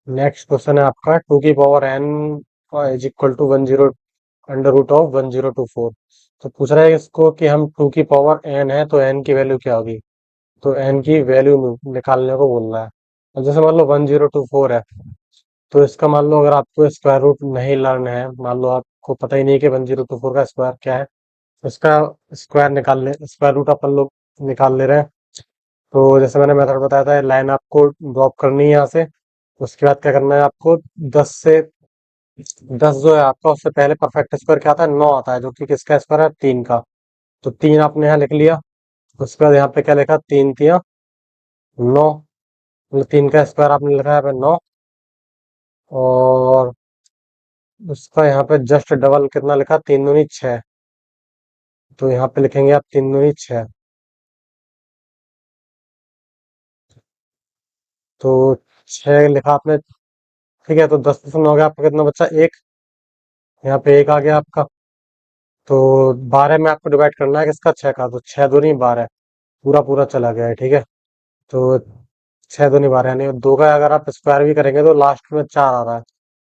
नेक्स्ट क्वेश्चन है आपका 2 की power n is equal to 10√1024। तो पूछ रहा है इसको कि हम 2 की पावर n है तो n की वैल्यू क्या होगी। तो n की वैल्यू निकालने को बोल रहा है। अब जैसे मान लो 1024 है, तो इसका मान लो अगर आपको स्क्वायर रूट नहीं लर्न है, मान लो आपको पता ही नहीं कि 1024 का स्क्वायर क्या है, तो इसका स्क्वायर निकाल ले, स्क्वायर रूट अपन लोग निकाल ले रहे हैं। तो जैसे मैंने मेथड बताया था, लाइन आपको ड्रॉप करनी है यहाँ से। उसके बाद क्या करना है आपको, 10 से 10 जो है आपका, उससे पहले परफेक्ट स्क्वायर क्या आता है, 9 आता है, जो कि किसका स्क्वायर है, 3 का। तो 3 आपने यहाँ लिख लिया। उसके बाद यहाँ पे क्या लिखा, 3×3 = 9। मतलब 3 का स्क्वायर आपने लिखा है यहाँ पे 9। और उसका यहाँ पे जस्ट डबल कितना लिखा, 3×2 = 6। तो यहाँ पे लिखेंगे आप 3×2 = 6। तो 6 लिखा आपने, ठीक है। तो 10 हो गया आपका, कितना बचा, एक। यहाँ पे एक आ गया आपका। तो 12 में आपको डिवाइड करना है किसका, 6 का। तो 6×2 = 12, पूरा पूरा चला गया है, ठीक है। तो 6×2 = 12, यानी 2 का अगर आप स्क्वायर भी करेंगे तो लास्ट में 4 आ रहा है।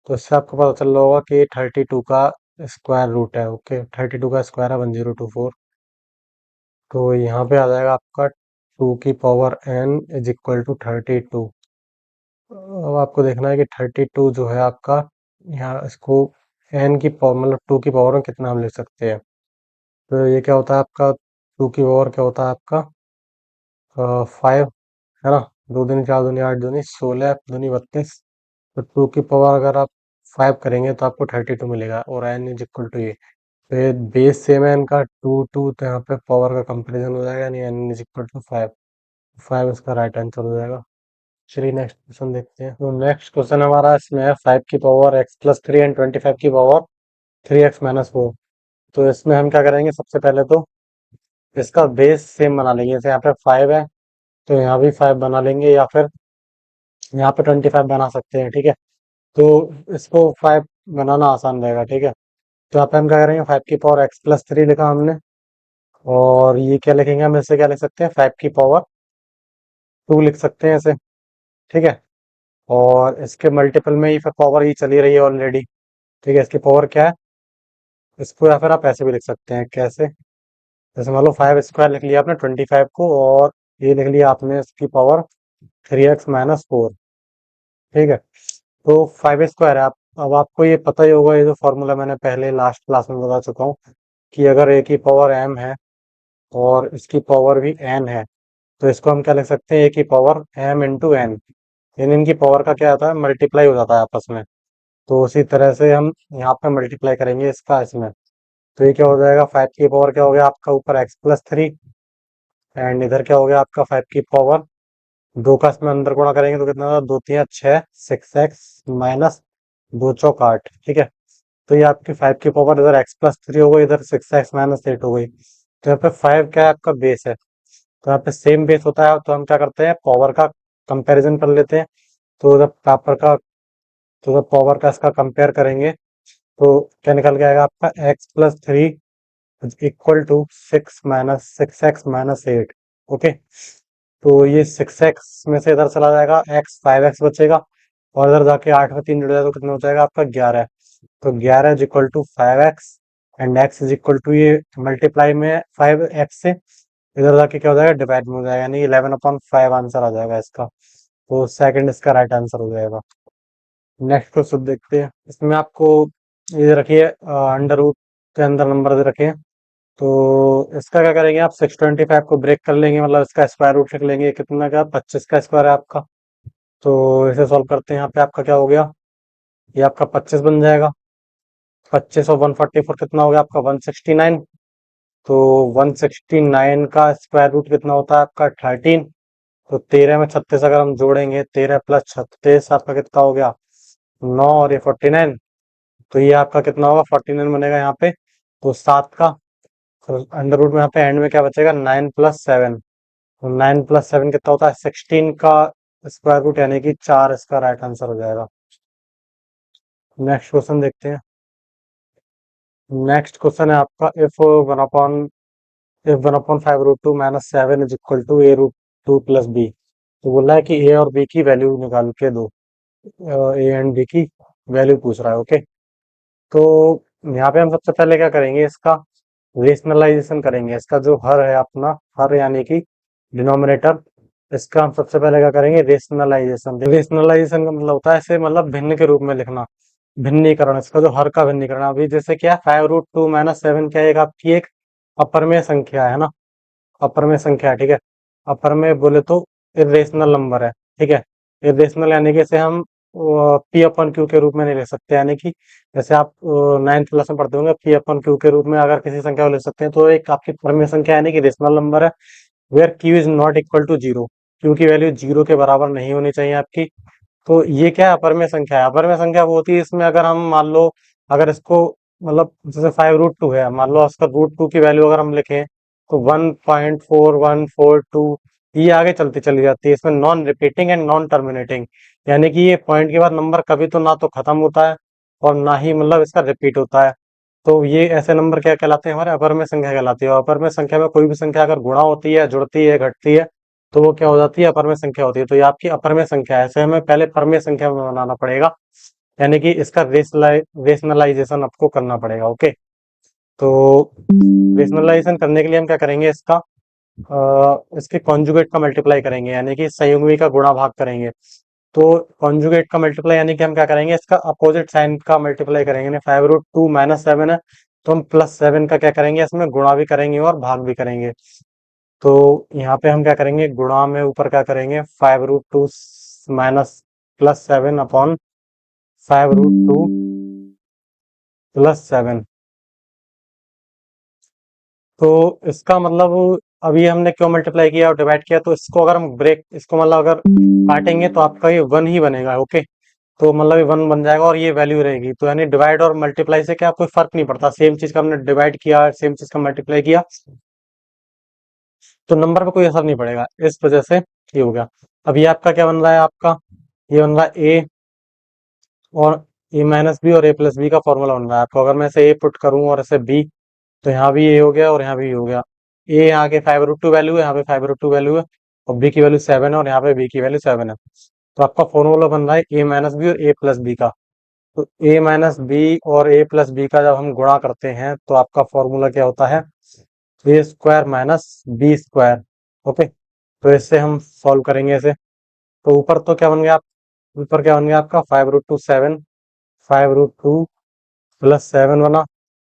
तो इससे आपको पता चल रहा होगा कि 32 का स्क्वायर रूट है। ओके, 32 का स्क्वायर है 1024। तो यहाँ पे आ जाएगा आपका 2 की पावर n = 32। अब आपको देखना है कि 32 जो है आपका, यहाँ इसको n की पावर मतलब 2 की पावर में कितना हम लिख सकते हैं। तो ये क्या होता है आपका, 2 की पावर क्या होता है आपका 5, है ना। 2×2 = 4, 2×8 = 16, 2×32। तो 2 की पावर अगर आप 5 करेंगे तो आपको 32 मिलेगा, और n = ये। तो ये बेस सेम है इनका 2 2, तो यहाँ पे पावर का कंपेरिजन हो जाएगा, यानी n = 5। 5 इसका राइट आंसर हो जाएगा। चलिए नेक्स्ट क्वेश्चन देखते हैं। तो नेक्स्ट क्वेश्चन हमारा इसमें है 5 की पावर x + 3 एंड 25 की पावर 3x - 4। तो इसमें हम क्या करेंगे, सबसे पहले तो इसका बेस सेम बना लेंगे। जैसे यहाँ पे 5 है, तो यहाँ भी 5 बना लेंगे, या फिर यहाँ पे 25 बना सकते हैं, ठीक है। तो इसको 5 बनाना आसान रहेगा, ठीक है। तो यहाँ पे हम क्या करेंगे, 5 की पावर x + 3 लिखा हमने। और ये क्या लिखेंगे, हम इससे क्या लिख सकते हैं, 5 की पावर 2 लिख सकते हैं इसे, ठीक है। और इसके मल्टीपल में ही फिर पावर ही चली रही है ऑलरेडी, ठीक है। इसकी पावर क्या है, इसको या फिर आप ऐसे भी लिख सकते हैं, कैसे, जैसे मान लो 5 स्क्वायर लिख लिया आपने 25 को, और ये लिख लिया आपने इसकी पावर 3x - 4, ठीक है। तो 5 स्क्वायर है। आप अब आपको ये पता ही होगा, ये जो फॉर्मूला मैंने पहले लास्ट क्लास में बता चुका हूँ, कि अगर a की पावर m है और इसकी पावर भी n है, तो इसको हम क्या लिख सकते हैं, a की पावर m × n। यानी इनकी पावर का क्या होता है, मल्टीप्लाई हो जाता है आपस में। तो उसी तरह से हम यहाँ पे मल्टीप्लाई करेंगे इसका इसमें। तो ये क्या हो जाएगा, 5 की पावर क्या हो गया आपका ऊपर x + 3, एंड इधर क्या हो गया आपका 5 की पावर 2 का इसमें अंदर गुणा करेंगे तो कितना होगा, 2×3 = 6, 6x - 2 × 8, ठीक है। तो ये आपकी 5 की पावर इधर x + 3 हो गई, इधर 6x - 8 हो गई। तो यहाँ पे 5 क्या है, आपका बेस है। तो यहाँ पे सेम बेस होता है, तो हम क्या करते हैं, पावर का कंपैरिजन कर लेते हैं। तो जब पावर का तो जब पावर का इसका कंपेयर करेंगे, तो क्या निकल के आएगा आपका, x + 3 = 6x - 8। ओके। तो ये 6x में से इधर चला जाएगा, x 5x बचेगा, और इधर जाके 8 में 3 जुड़ जाएगा, तो कितना हो जाएगा आपका 11। तो 11 = 5x, एंड x ये मल्टीप्लाई में 5x से इधर जाके क्या हो जाएगा, डिवाइड में हो जाएगा, यानी 11/5 आंसर आ जाएगा इसका। तो सेकंड इसका राइट आंसर हो जाएगा। नेक्स्ट क्वेश्चन देखते हैं। इसमें आपको ये रखिए, अंडर रूट के अंदर नंबर दे रखे हैं। तो इसका क्या करेंगे, आप 625 को ब्रेक कर लेंगे, मतलब इसका स्क्वायर रूट लिख लेंगे। कितना का, 25 का स्क्वायर है आपका। तो इसे सॉल्व करते हैं। यहाँ पे आपका क्या हो गया, ये आपका 25 बन जाएगा। 25 और 144 कितना हो गया आपका 169। तो 169 का स्क्वायर रूट कितना होता है आपका 13। तो 13 में 36 अगर हम जोड़ेंगे, 13 प्लस 36 आपका कितना हो गया 9, और ये 49। तो ये आपका कितना होगा 49 बनेगा यहाँ पे। तो 7 का अंडर रूट में यहाँ पे एंड में क्या बचेगा 9 प्लस 7। तो 9 प्लस 7 कितना होता है 16 का स्क्वायर रूट, यानी कि 4 इसका राइट आंसर हो जाएगा। नेक्स्ट क्वेश्चन देखते हैं। नेक्स्ट क्वेश्चन है आपका, if 1/5 root 2 - 7 is equal to a root 2 plus b. तो बोला है कि ए और बी की वैल्यू निकाल के दो। ए एंड बी की वैल्यू पूछ रहा है। ओके, तो यहाँ पे हम सबसे पहले क्या करेंगे, इसका रेशनलाइजेशन करेंगे। इसका जो हर है अपना, हर यानी कि डिनोमिनेटर, इसका हम सबसे पहले क्या करेंगे रेशनलाइजेशन। रेशनलाइजेशन का मतलब होता है इसे मतलब भिन्न के रूप में लिखना, भिन्नीकरण। इसका जो हर का भिन्नीकरण, अभी जैसे क्या 5 रूट 2 - 7 क्या है, एक आपकी एक अपर में संख्या है ना, अपर में संख्या है, ठीक है। अपर में बोले तो इरेशनल नंबर है, ठीक है। इरेशनल यानी कि इसे हम पी अपन क्यू के रूप में नहीं ले सकते, यानी कि जैसे आप 9th क्लास में पढ़ते होंगे, पी अपन क्यू के रूप में अगर किसी संख्या को ले सकते हैं, तो एक आपकी परमेय संख्या यानी कि रेशनल नंबर है। Where q is not equal to zero, q की वैल्यू जीरो के बराबर नहीं होनी चाहिए आपकी। तो ये क्या है, अपरमेय संख्या है। अपरमेय संख्या वो होती है इसमें अगर हम मान लो, अगर इसको मतलब जैसे 5 रूट 2 है, मान लो उसका रूट 2 की वैल्यू अगर हम लिखें, तो 1.4142 ये आगे चलती चली जाती है। इसमें non repeating and non terminating, यानी कि ये पॉइंट के बाद नंबर कभी तो ना तो खत्म होता है और ना ही मतलब इसका रिपीट होता है। तो ये ऐसे नंबर क्या कहलाते हैं, हमारे अपर में संख्या कहलाती है। और अपर में संख्या में कोई भी संख्या अगर गुणा होती है, जुड़ती है, घटती है, तो वो क्या हो जाती है अपर में संख्या होती है। तो ये आपकी अपर में संख्या है, ऐसे हमें पहले परमेय संख्या में बनाना पड़ेगा, यानी कि इसका रेशनलाइजेशन आपको करना पड़ेगा। ओके, तो रेशनलाइजेशन करने के लिए हम क्या करेंगे, इसके कॉन्जुगेट का मल्टीप्लाई करेंगे, यानी कि संयुग्मी का गुणा भाग करेंगे। तो कॉन्जुगेट का मल्टीप्लाई यानी कि हम क्या करेंगे, इसका अपोजिट साइन का मल्टीप्लाई करेंगे। 5 रूट 2 - 7 है, तो हम +7 का क्या करेंगे, इसमें गुणा भी करेंगे और भाग भी करेंगे। तो यहाँ पे हम क्या करेंगे, गुणा में ऊपर क्या करेंगे 5 रूट 2 माइनस +7 अपॉन 5 रूट 2 +7। तो इसका मतलब अभी हमने क्यों मल्टीप्लाई किया और डिवाइड किया, तो इसको अगर हम ब्रेक, इसको मतलब अगर काटेंगे तो आपका ये 1 ही बनेगा। ओके, तो मतलब ये 1 बन जाएगा और ये वैल्यू रहेगी। तो यानी डिवाइड और मल्टीप्लाई से क्या कोई फर्क नहीं पड़ता, सेम चीज का हमने डिवाइड किया, सेम चीज का मल्टीप्लाई किया, तो नंबर पे कोई असर नहीं पड़ेगा। इस वजह से ये हो गया। अब ये आपका क्या बन रहा है, आपका ये बन रहा है ए और a - b और a+b का फॉर्मूला बन रहा है आपको। अगर मैं इसे ए पुट करूं और इसे बी, तो यहाँ भी ए हो गया और यहाँ भी हो गया। ए यहाँ के 5 रूट 2 वैल्यू है, यहाँ पे 5 रूट 2 वैल्यू है, और बी की वैल्यू 7 है और यहाँ पे बी की वैल्यू 7 है। तो आपका फॉर्मूला बन रहा है a - b और a+b का। तो a - b और a+b का जब हम गुणा करते हैं, तो आपका फॉर्मूला क्या होता है, A square minus B square. Okay, तो इससे हम सॉल्व करेंगे इसे। तो ऊपर तो क्या बन गया, ऊपर क्या बन गया आपका 5 रूट 2 7, 5 रूट 2 +7 बना,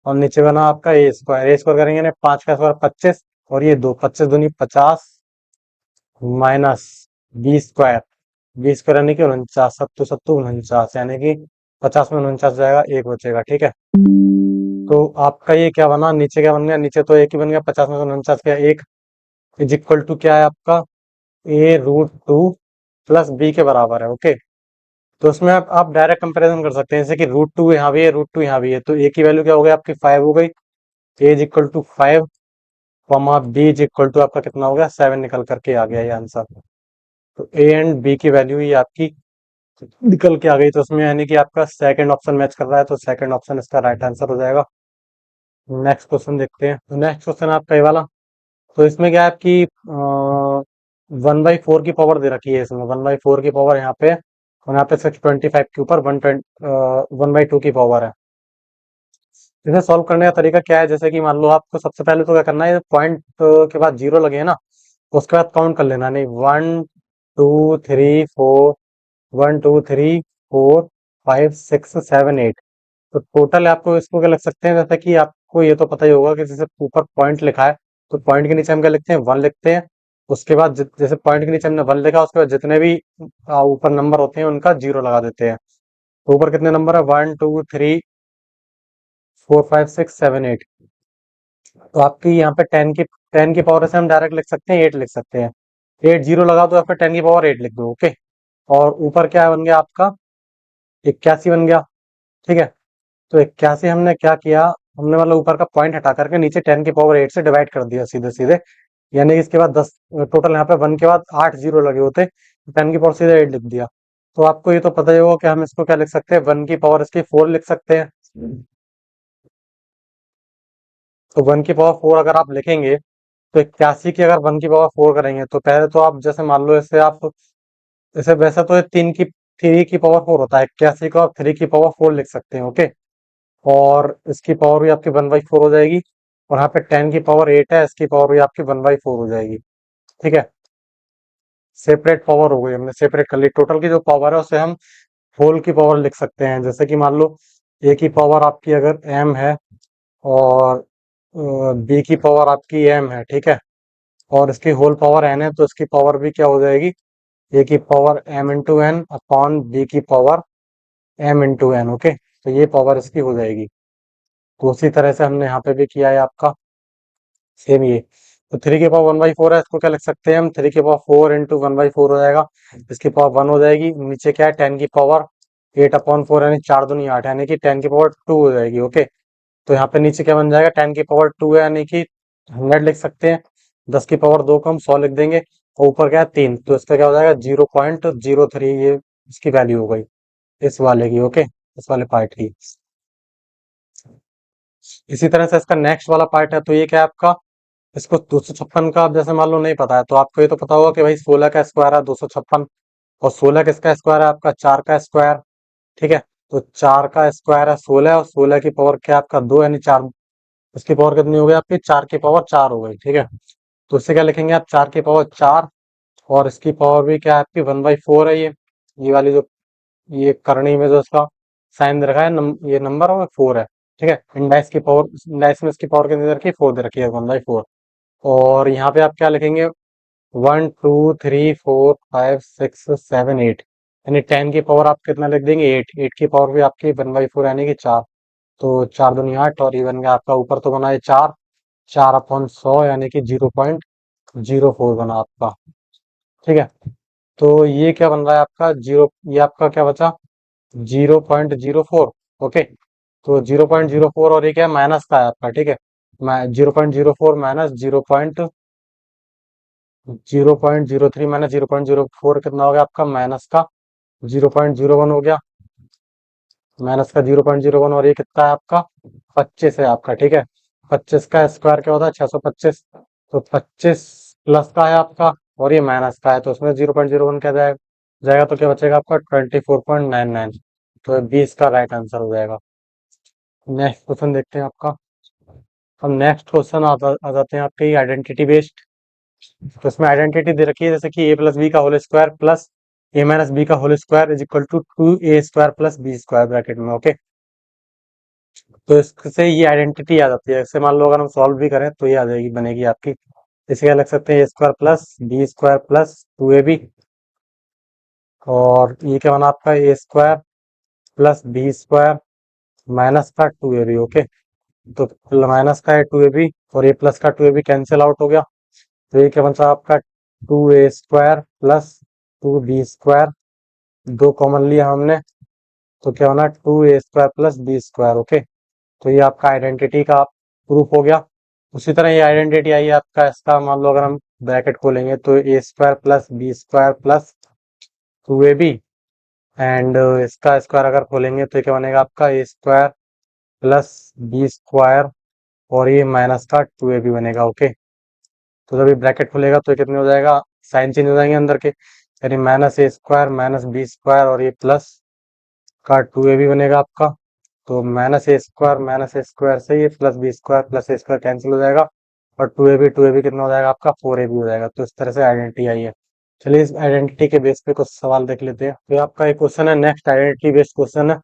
और नीचे बना आपका ए स्क्वायर। ए स्क्वायर करेंगे ना, 5 का स्क्वायर 25, और ये दो 25 दूनी 50 minus B square. B square यानी कि 49, सत्तू सत्तू 49, यानी कि 50 में 49 जाएगा, एक बचेगा, ठीक है। तो आपका ये क्या बना, नीचे क्या बन गया, नीचे तो एक ही बन गया, 50 में से 49 गया, एक इज इक्वल टू क्या है आपका a√2 प्लस बी के बराबर है। ओके, तो उसमें आप डायरेक्ट कंपैरिजन कर सकते हैं, जैसे कि √2 यहाँ भी है, √2 यहाँ भी है, तो ए की वैल्यू क्या हो गई आपकी 5 हो गई। A is equal to 5, comma B is equal to आपका कितना हो गया 7 निकल करके आ गया ये आंसर। तो ए एंड बी की वैल्यू ये आपकी निकल के आ गई। तो उसमें यानी कि आपका सेकंड ऑप्शन मैच कर रहा है, तो सेकंड ऑप्शन इसका राइट आंसर हो जाएगा। नेक्स्ट क्वेश्चन देखते हैं। तो नेक्स्ट क्वेश्चन आपका ये वाला, तो इसमें क्या है आपकी 1/4 की पावर दे रखी है। इसमें 1/4 की पावर यहाँ पे, और यहाँ पे 625 के ऊपर 1/2 की पावर है। इसे सॉल्व करने का तरीका क्या है, जैसे कि मान लो आपको सबसे पहले तो क्या करना है, पॉइंट के बाद जीरो लगे हैं ना, उसके बाद काउंट कर लेना, नहीं 1 2 3 4 1 2 3 4 5 6 7 8। तो टोटल आपको इसको क्या लग सकते हैं, जैसे कि आपको ये तो पता ही होगा कि जैसे ऊपर पॉइंट लिखा है, तो पॉइंट के नीचे हम क्या लिखते हैं 1 लिखते हैं, उसके बाद जैसे पॉइंट के नीचे हमने 1 लिखा, उसके बाद जितने भी ऊपर नंबर होते हैं उनका 0 लगा देते हैं। तो ऊपर कितने नंबर है? 1 2 3 4 5 6 7 8। तो आपकी यहाँ पे टेन की पावर से हम डायरेक्ट लिख सकते हैं 8 लिख सकते हैं। 8 0 लगा दो या फिर 10 की पावर 8 लिख दो। ओके। और ऊपर क्या बन गया आपका? 81 बन गया। ठीक है। तो 81 हमने क्या किया, हमने मतलब ऊपर का पॉइंट हटा करके नीचे 10 की पावर 8 से डिवाइड कर दिया सीधे सीधे। यानी कि इसके बाद 10, टोटल यहाँ पे 1 के बाद 8 0 लगे होते, 10 की पावर सीधे 8 लिख दिया। तो आपको ये तो पता ही होगा कि हम इसको क्या लिख सकते हैं, 1 की पावर इसकी 4 लिख सकते हैं। तो 1 की पावर 4 अगर आप लिखेंगे, तो 81 की अगर 1 की पावर 4 करेंगे, तो पहले तो आप जैसे मान लो इसे आप, इसे वैसे तो ये 3 की पावर 4 होता है, 81 को आप 3 की पावर 4 लिख सकते हैं। ओके। और इसकी पावर भी आपकी 1/4 हो जाएगी। और यहाँ पे 10 की पावर 8 है, इसकी पावर भी आपकी 1/4 हो जाएगी। ठीक है। सेपरेट पावर हो गई, हमने सेपरेट कर ली। टोटल की जो पावर है उसे हम होल की पावर लिख सकते हैं। जैसे कि मान लो ए की पावर आपकी अगर m है, और बी की पावर आपकी m है, ठीक है, और इसकी होल पावर n है, तो इसकी पावर भी क्या हो जाएगी? ए की power m into N upon B की power m into N. Okay. तो ये पावर इसकी हो जाएगी। तो उसी तरह से हमने यहाँ पे भी किया है आपका, सेम ये। तो 3 की पावर 1/4 है, इसको क्या लिख सकते हैं हम? 3 की पावर 4 इंटू 1/4 हो जाएगा। इसकी पावर 1 हो जाएगी। नीचे क्या है? 10 की पावर 8 अपॉन 4, यानी 4 दूनी 8, यानी कि 10 की पावर 2 हो जाएगी। ओके। तो यहाँ पे नीचे क्या बन जाएगा? 10 की पावर 2 है, यानी कि 100 लिख सकते हैं। 10 की पावर 2 को हम 100 लिख देंगे, और ऊपर क्या है? 3, तो इसका क्या हो जाएगा? 0.03, ये इसकी वैल्यू हो गई इस वाले की। ओके। इस वाले पार्ट की। इसी तरह से इसका नेक्स्ट वाला पार्ट है, तो ये क्या है आपका? इसको 256 का आप जैसे मान लो नहीं पता है, तो आपको ये तो पता होगा कि भाई 16 का स्क्वायर है 256, और 16 किसका स्क्वायर है? आपका 4 का स्क्वायर। ठीक है। तो 4 का स्क्वायर है 16, और 16 की पावर क्या है आपका? 2, यानी 4। उसकी पावर कितनी हो गई आपकी? 4 की पावर 4 हो गई। ठीक है। तो इससे क्या लिखेंगे आप? 4 की पावर 4, और इसकी पावर भी क्या है आपकी? 1/4 है ये वाली जो, ये करनी में जो इसका साइन दे रखा है, ये नंबर और 4 है। ठीक है। इंडाइस की पावर, इंडाइस में इसकी पावर कितनी दे रखी है? 4 दे रखी है, 1/4। और यहाँ पे आप क्या लिखेंगे? 1 2 3 4 5 6 7 8, यानी 10 की पावर आप कितना लिख देंगे? 8। 8 की पावर भी आपकी 1/4, यानी कि 4। तो 4 दूनी 8, और ये बन गया आपका, ऊपर तो बना है 4, 4/100, यानी कि 0.04 बना आपका। ठीक है। तो ये क्या बन रहा है आपका? ये आपका क्या बचा? 0.04। ओके। तो 0.04, और ये क्या है? माइनस का है आपका। ठीक है। 0.04 माइनस 0.03 माइनस 0.04 कितना हो गया आपका? माइनस का 0.01 हो गया। माइनस का 0.01, और ये कितना है आपका? 25 है आपका। ठीक है। 25 का स्क्वायर क्या होता है? 625। तो 25 प्लस का है आपका, और ये माइनस का है, तो उसमें 0.01 क्या जाएगा, तो क्या बचेगा आपका? 24.99। तो 20 का राइट आंसर हो जाएगा। नेक्स्ट क्वेश्चन देखते हैं आपका। अब नेक्स्ट क्वेश्चन आ जाते हैं आपके आइडेंटिटी बेस्ड। तो इसमें आइडेंटिटी दे रखी है, जैसे कि ए प्लस बी का whole square plus a minus b का whole square is equal to 2a square plus B square bracket में। ओके। तो इससे ये आइडेंटिटी आ जाती है। इससे मान लो अगर हम सॉल्व भी करें, तो ये आ जाएगी, बनेगी आपकी। इसे क्या लिख सकते हैं? A square plus B square plus 2ab। और ये क्या बना आपका? A square plus B square minus का 2ab। ओके। तो माइनस का है 2ab, और ये प्लस का 2ab कैंसिल आउट हो गया। तो ये क्या बचा आपका? 2a square plus 2b square, दो कॉमन लिया हमने, तो क्या होना? 2a square plus B square. Okay. तो ये आपका आइडेंटिटी का प्रूफ हो गया। उसी तरह ये आइडेंटिटी आई है आपका, इसका मान लो अगर हम ब्रैकेट खोलेंगे, तो A square plus B square plus 2ab, and इसका स्क्वायर अगर खोलेंगे, तो ये क्या बनेगा आपका? A square plus B square, और ये माइनस का 2ab बनेगा। ओके। तो जब ये ब्रैकेट खुलेगा, तो ये कितने हो जाएगा? साइन चेंज हो जाएंगे अंदर के, यानी माइनस ए स्क्वायर माइनस बी स्क्वायर, और ये प्लस का 2ab बनेगा आपका। तो माइनस ए स्क्वायर से ये प्लस बी स्क्वायर कैंसिल हो जाएगा, और 2ab कितना हो जाएगा आपका? 4ab हो जाएगा। तो इस तरह से आइडेंटिटी आई है। चलिए इस आइडेंटिटी के बेस पे कुछ सवाल देख लेते हैं। तो ये आपका एक क्वेश्चन है, नेक्स्ट आइडेंटिटी बेस्ड क्वेश्चन है।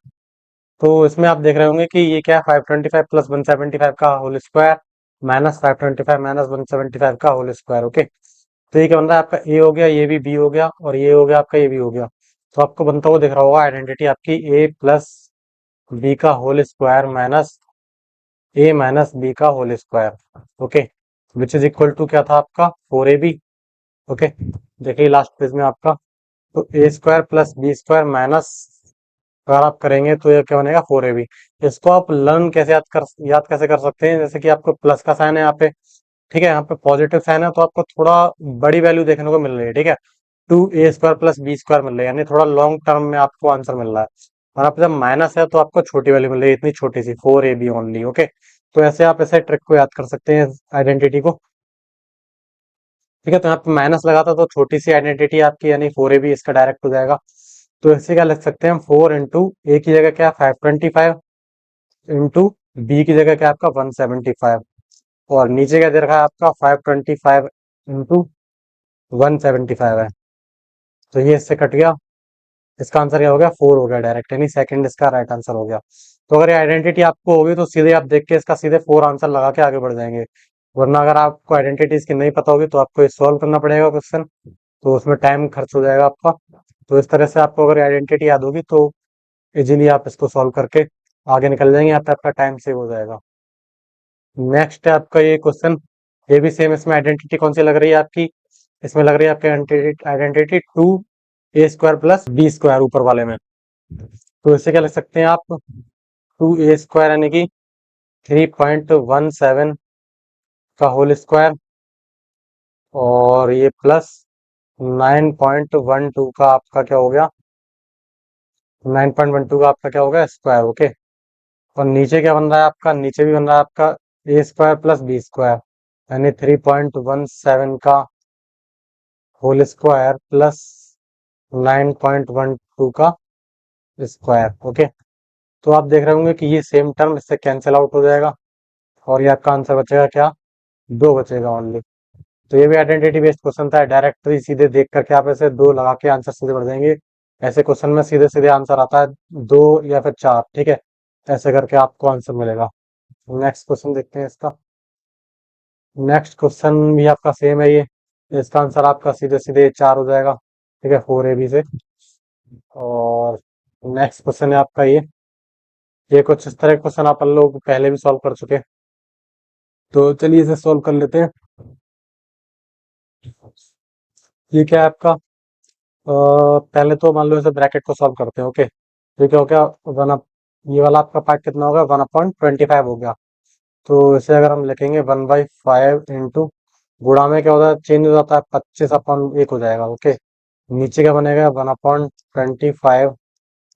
तो इसमें आप देख रहे होंगे कि ये क्या है? 525 प्लस 175 का होल स्क्वायर माइनस 525 माइनस 175 का होल स्क्वायर। ओके। तो ये क्या बन रहा है आपका, ए हो गया, ये भी बी हो गया, और ये हो गया आपका, ये भी हो गया। तो आपको बनता हुआ दिख रहा होगा आइडेंटिटी आपकी ए प्लस बी का whole square minus a minus b का whole square. Okay, which is equal to क्या था आपका, 4ab। ओके, देखिए लास्ट पेज में आपका, तो A square plus B square minus, अगर आप करेंगे तो ये क्या बनेगा, 4ab। इसको आप लर्न कैसे याद कैसे कर सकते हैं, जैसे कि आपको प्लस का साइन है यहाँ पे, ठीक है, यहाँ पे पॉजिटिव साइन है, तो आपको थोड़ा बड़ी वैल्यू देखने को मिल रही है, ठीक है, 2a square plus B square मिल रही है, यानी थोड़ा लॉन्ग टर्म में आपको आंसर मिल रहा है। और आप जब माइनस है तो आपको छोटी वैल्यू मिल रही है, इतनी छोटी सी, 4ab ओनली। ओके, तो ऐसे आप ऐसे ट्रिक को याद कर सकते हैं, आइडेंटिटी को। ठीक है, तो यहाँ पे माइनस लगाता तो छोटी सी आइडेंटिटी आपकी, यानी 4ab इसका डायरेक्ट हो जाएगा। तो इससे क्या लिख सकते हैं हम, 4 इंटू ए की जगह क्या, 525, इंटू बी की जगह क्या आपका 175, और नीचे क्या दे रखा है आपका 525 इंटू 175 है। तो ये इससे कट गया, इसका आंसर क्या हो गया, 4 हो गया डायरेक्ट, यानी सेकंड इसका राइट आंसर हो गया। तो अगर ये आइडेंटिटी आपको होगी तो सीधे आप देख के इसका सीधे 4 आंसर लगा के आगे बढ़ जाएंगे। वरना अगर आपको आइडेंटिटी इसकी नहीं पता होगी तो आपको ये सॉल्व करना पड़ेगा क्वेश्चन, तो उसमें टाइम खर्च हो जाएगा आपका। तो इस तरह से आपको अगर आइडेंटिटी याद होगी तो इजीली आप इसको सॉल्व करके आगे निकल जाएंगे, यहाँ पे आपका टाइम सेव हो जाएगा। नेक्स्ट है आपका ये क्वेश्चन, ये भी सेम, इसमें आइडेंटिटी कौन सी लग रही है आपकी, इसमें लग रही है आपकी identity 2a square plus B square ऊपर वाले में। तो इससे क्या लिख सकते हैं आप, 2a स्क्वायर यानी कि 3.17 का होल स्क्वायर, और ये प्लस 9.12 का आपका क्या हो गया, 9.12 का आपका क्या हो गया स्क्वायर। ओके, और नीचे क्या बन रहा है आपका, नीचे भी बन रहा है आपका A square plus B square, यानी 3.17 का होल स्क्वायर प्लस 9.12 का स्क्वायर। ओके, तो आप देख रहे होंगे कि ये सेम टर्म इससे कैंसिल आउट हो जाएगा, और ये आपका आंसर बचेगा क्या, 2 बचेगा ओनली। तो ये भी आइडेंटिटी बेस्ड क्वेश्चन था, डायरेक्टली सीधे देख करके आप ऐसे 2 लगा के आंसर सीधे बढ़ जाएंगे। ऐसे क्वेश्चन में सीधे सीधे आंसर आता है 2 या फिर 4, ठीक है, ऐसे करके आपको आंसर मिलेगा। नेक्स्ट क्वेश्चन देखते हैं इसका। नेक्स्ट क्वेश्चन भी आपका सेम है ये, इसका आंसर आपका सीधे सीधे 4 हो जाएगा, ठीक है, 4ab से। और नेक्स्ट क्वेश्चन है आपका ये कुछ इस तरह के क्वेश्चन आप लोग पहले भी सॉल्व कर चुके हैं, तो चलिए इसे सॉल्व कर लेते हैं। ये क्या है आपका, पहले तो मान लो इसे ब्रैकेट को सॉल्व करते हैं। ओके, तो क्या हो गया, वन अप, ये वाला आपका पार्ट कितना होगा, 1/25 हो गया। तो इसे अगर हम लिखेंगे 1/5 इंटू, गुणा में क्या होता है, चेंज हो जाता है, 25/1 हो जाएगा। ओके, नीचे क्या बनेगा, 1/25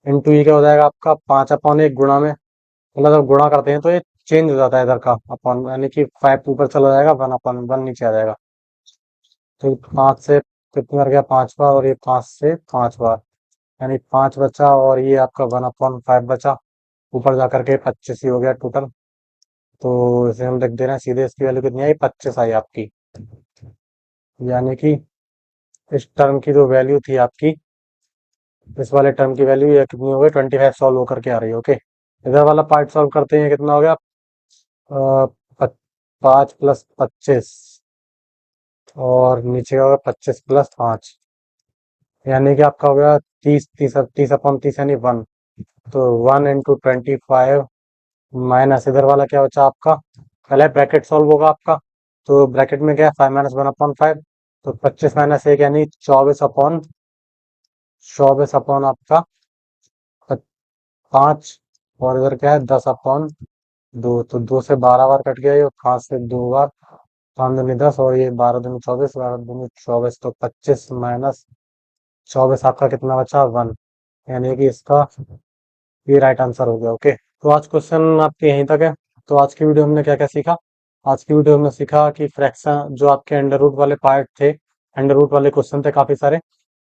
इंटू ये क्या हो जाएगा आपका 5/1, गुणा में, मतलब जब गुणा करते हैं तो ये चेंज हो जाता है इधर का अपॉन, यानी कि 5 ऊपर चला जाएगा, 1/1 नीचे आ जाएगा। तो 5 से कितनी बार गया, 5 बार, और ये 5 से 5 बार, यानी 5 बचा, और ये आपका 1/5 बचा, ऊपर जाकर के 25 ही हो गया टोटल। तो इसे हम लिख दे रहे हैं सीधे, इसकी वैल्यू कितनी आई, 25 आई आपकी, यानी कि इस टर्म की जो वैल्यू थी आपकी, इस वाले टर्म की वैल्यू ये कितनी हो गई, 25 सॉल्व होकर के आ रही है। ओके, इधर वाला पार्ट सॉल्व करते हैं, कितना हो गया, 5 + 25, और नीचे होगा 25 + 5, यानी कि आपका हो गया 30, 30/30 यानी 1। तो 1 × 25 माइनस इधर वाला क्या बचा आपका, पहले ब्रैकेट सॉल्व होगा आपका, तो ब्रैकेट में क्या है, 5 - 1/5, तो 25 - 1 यानी 24/24 आपका 5, और इधर क्या है, 10/2, तो 2 से 12 बार कट गया, ये 5 से 2 बार, 5 दूनी 10, और ये 12 दूनी 24, 12 दूनी 24, तो 25 - 24 आपका कितना बचा, 1, यानी कि इसका ये राइट आंसर हो गया। ओके, तो आज क्वेश्चन आपके यहीं तक है। तो आज की वीडियो हमने क्या क्या सीखा, आज की वीडियो में सीखा कि फ्रैक्शन जो आपके अंडर रूट वाले पार्ट थे, अंडर रूट वाले क्वेश्चन थे काफी सारे,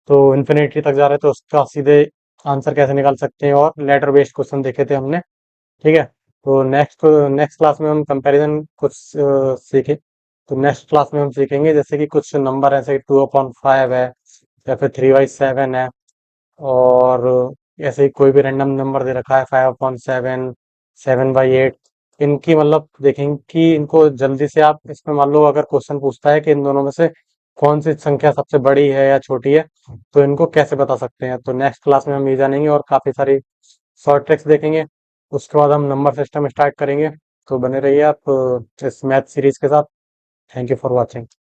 तो इन्फिनिटी तक जा रहे थे, उसका सीधे आंसर कैसे निकाल सकते हैं, और लेटर बेस्ड क्वेश्चन देखे थे हमने। ठीक है, तो नेक्स्ट नेक्स्ट क्लास में हम कंपैरिजन कुछ सीखे, तो नेक्स्ट क्लास में हम सीखेंगे जैसे कि कुछ नंबर ऐसे 2/5 है, या फिर 3/7 है, और ऐसे ही कोई भी रैंडम नंबर दे रखा है, 5/7, 7/8, इनकी मतलब देखेंगे कि इनको जल्दी से आप इसमें मान लो अगर क्वेश्चन पूछता है कि इन दोनों में से कौन सी संख्या सबसे बड़ी है या छोटी है, तो इनको कैसे बता सकते हैं। तो नेक्स्ट क्लास में हम ये जानेंगे और काफ़ी सारी शॉर्ट ट्रिक्स देखेंगे। उसके बाद हम नंबर सिस्टम स्टार्ट करेंगे। तो बने रहिए आप इस मैथ सीरीज के साथ। Thank you for watching.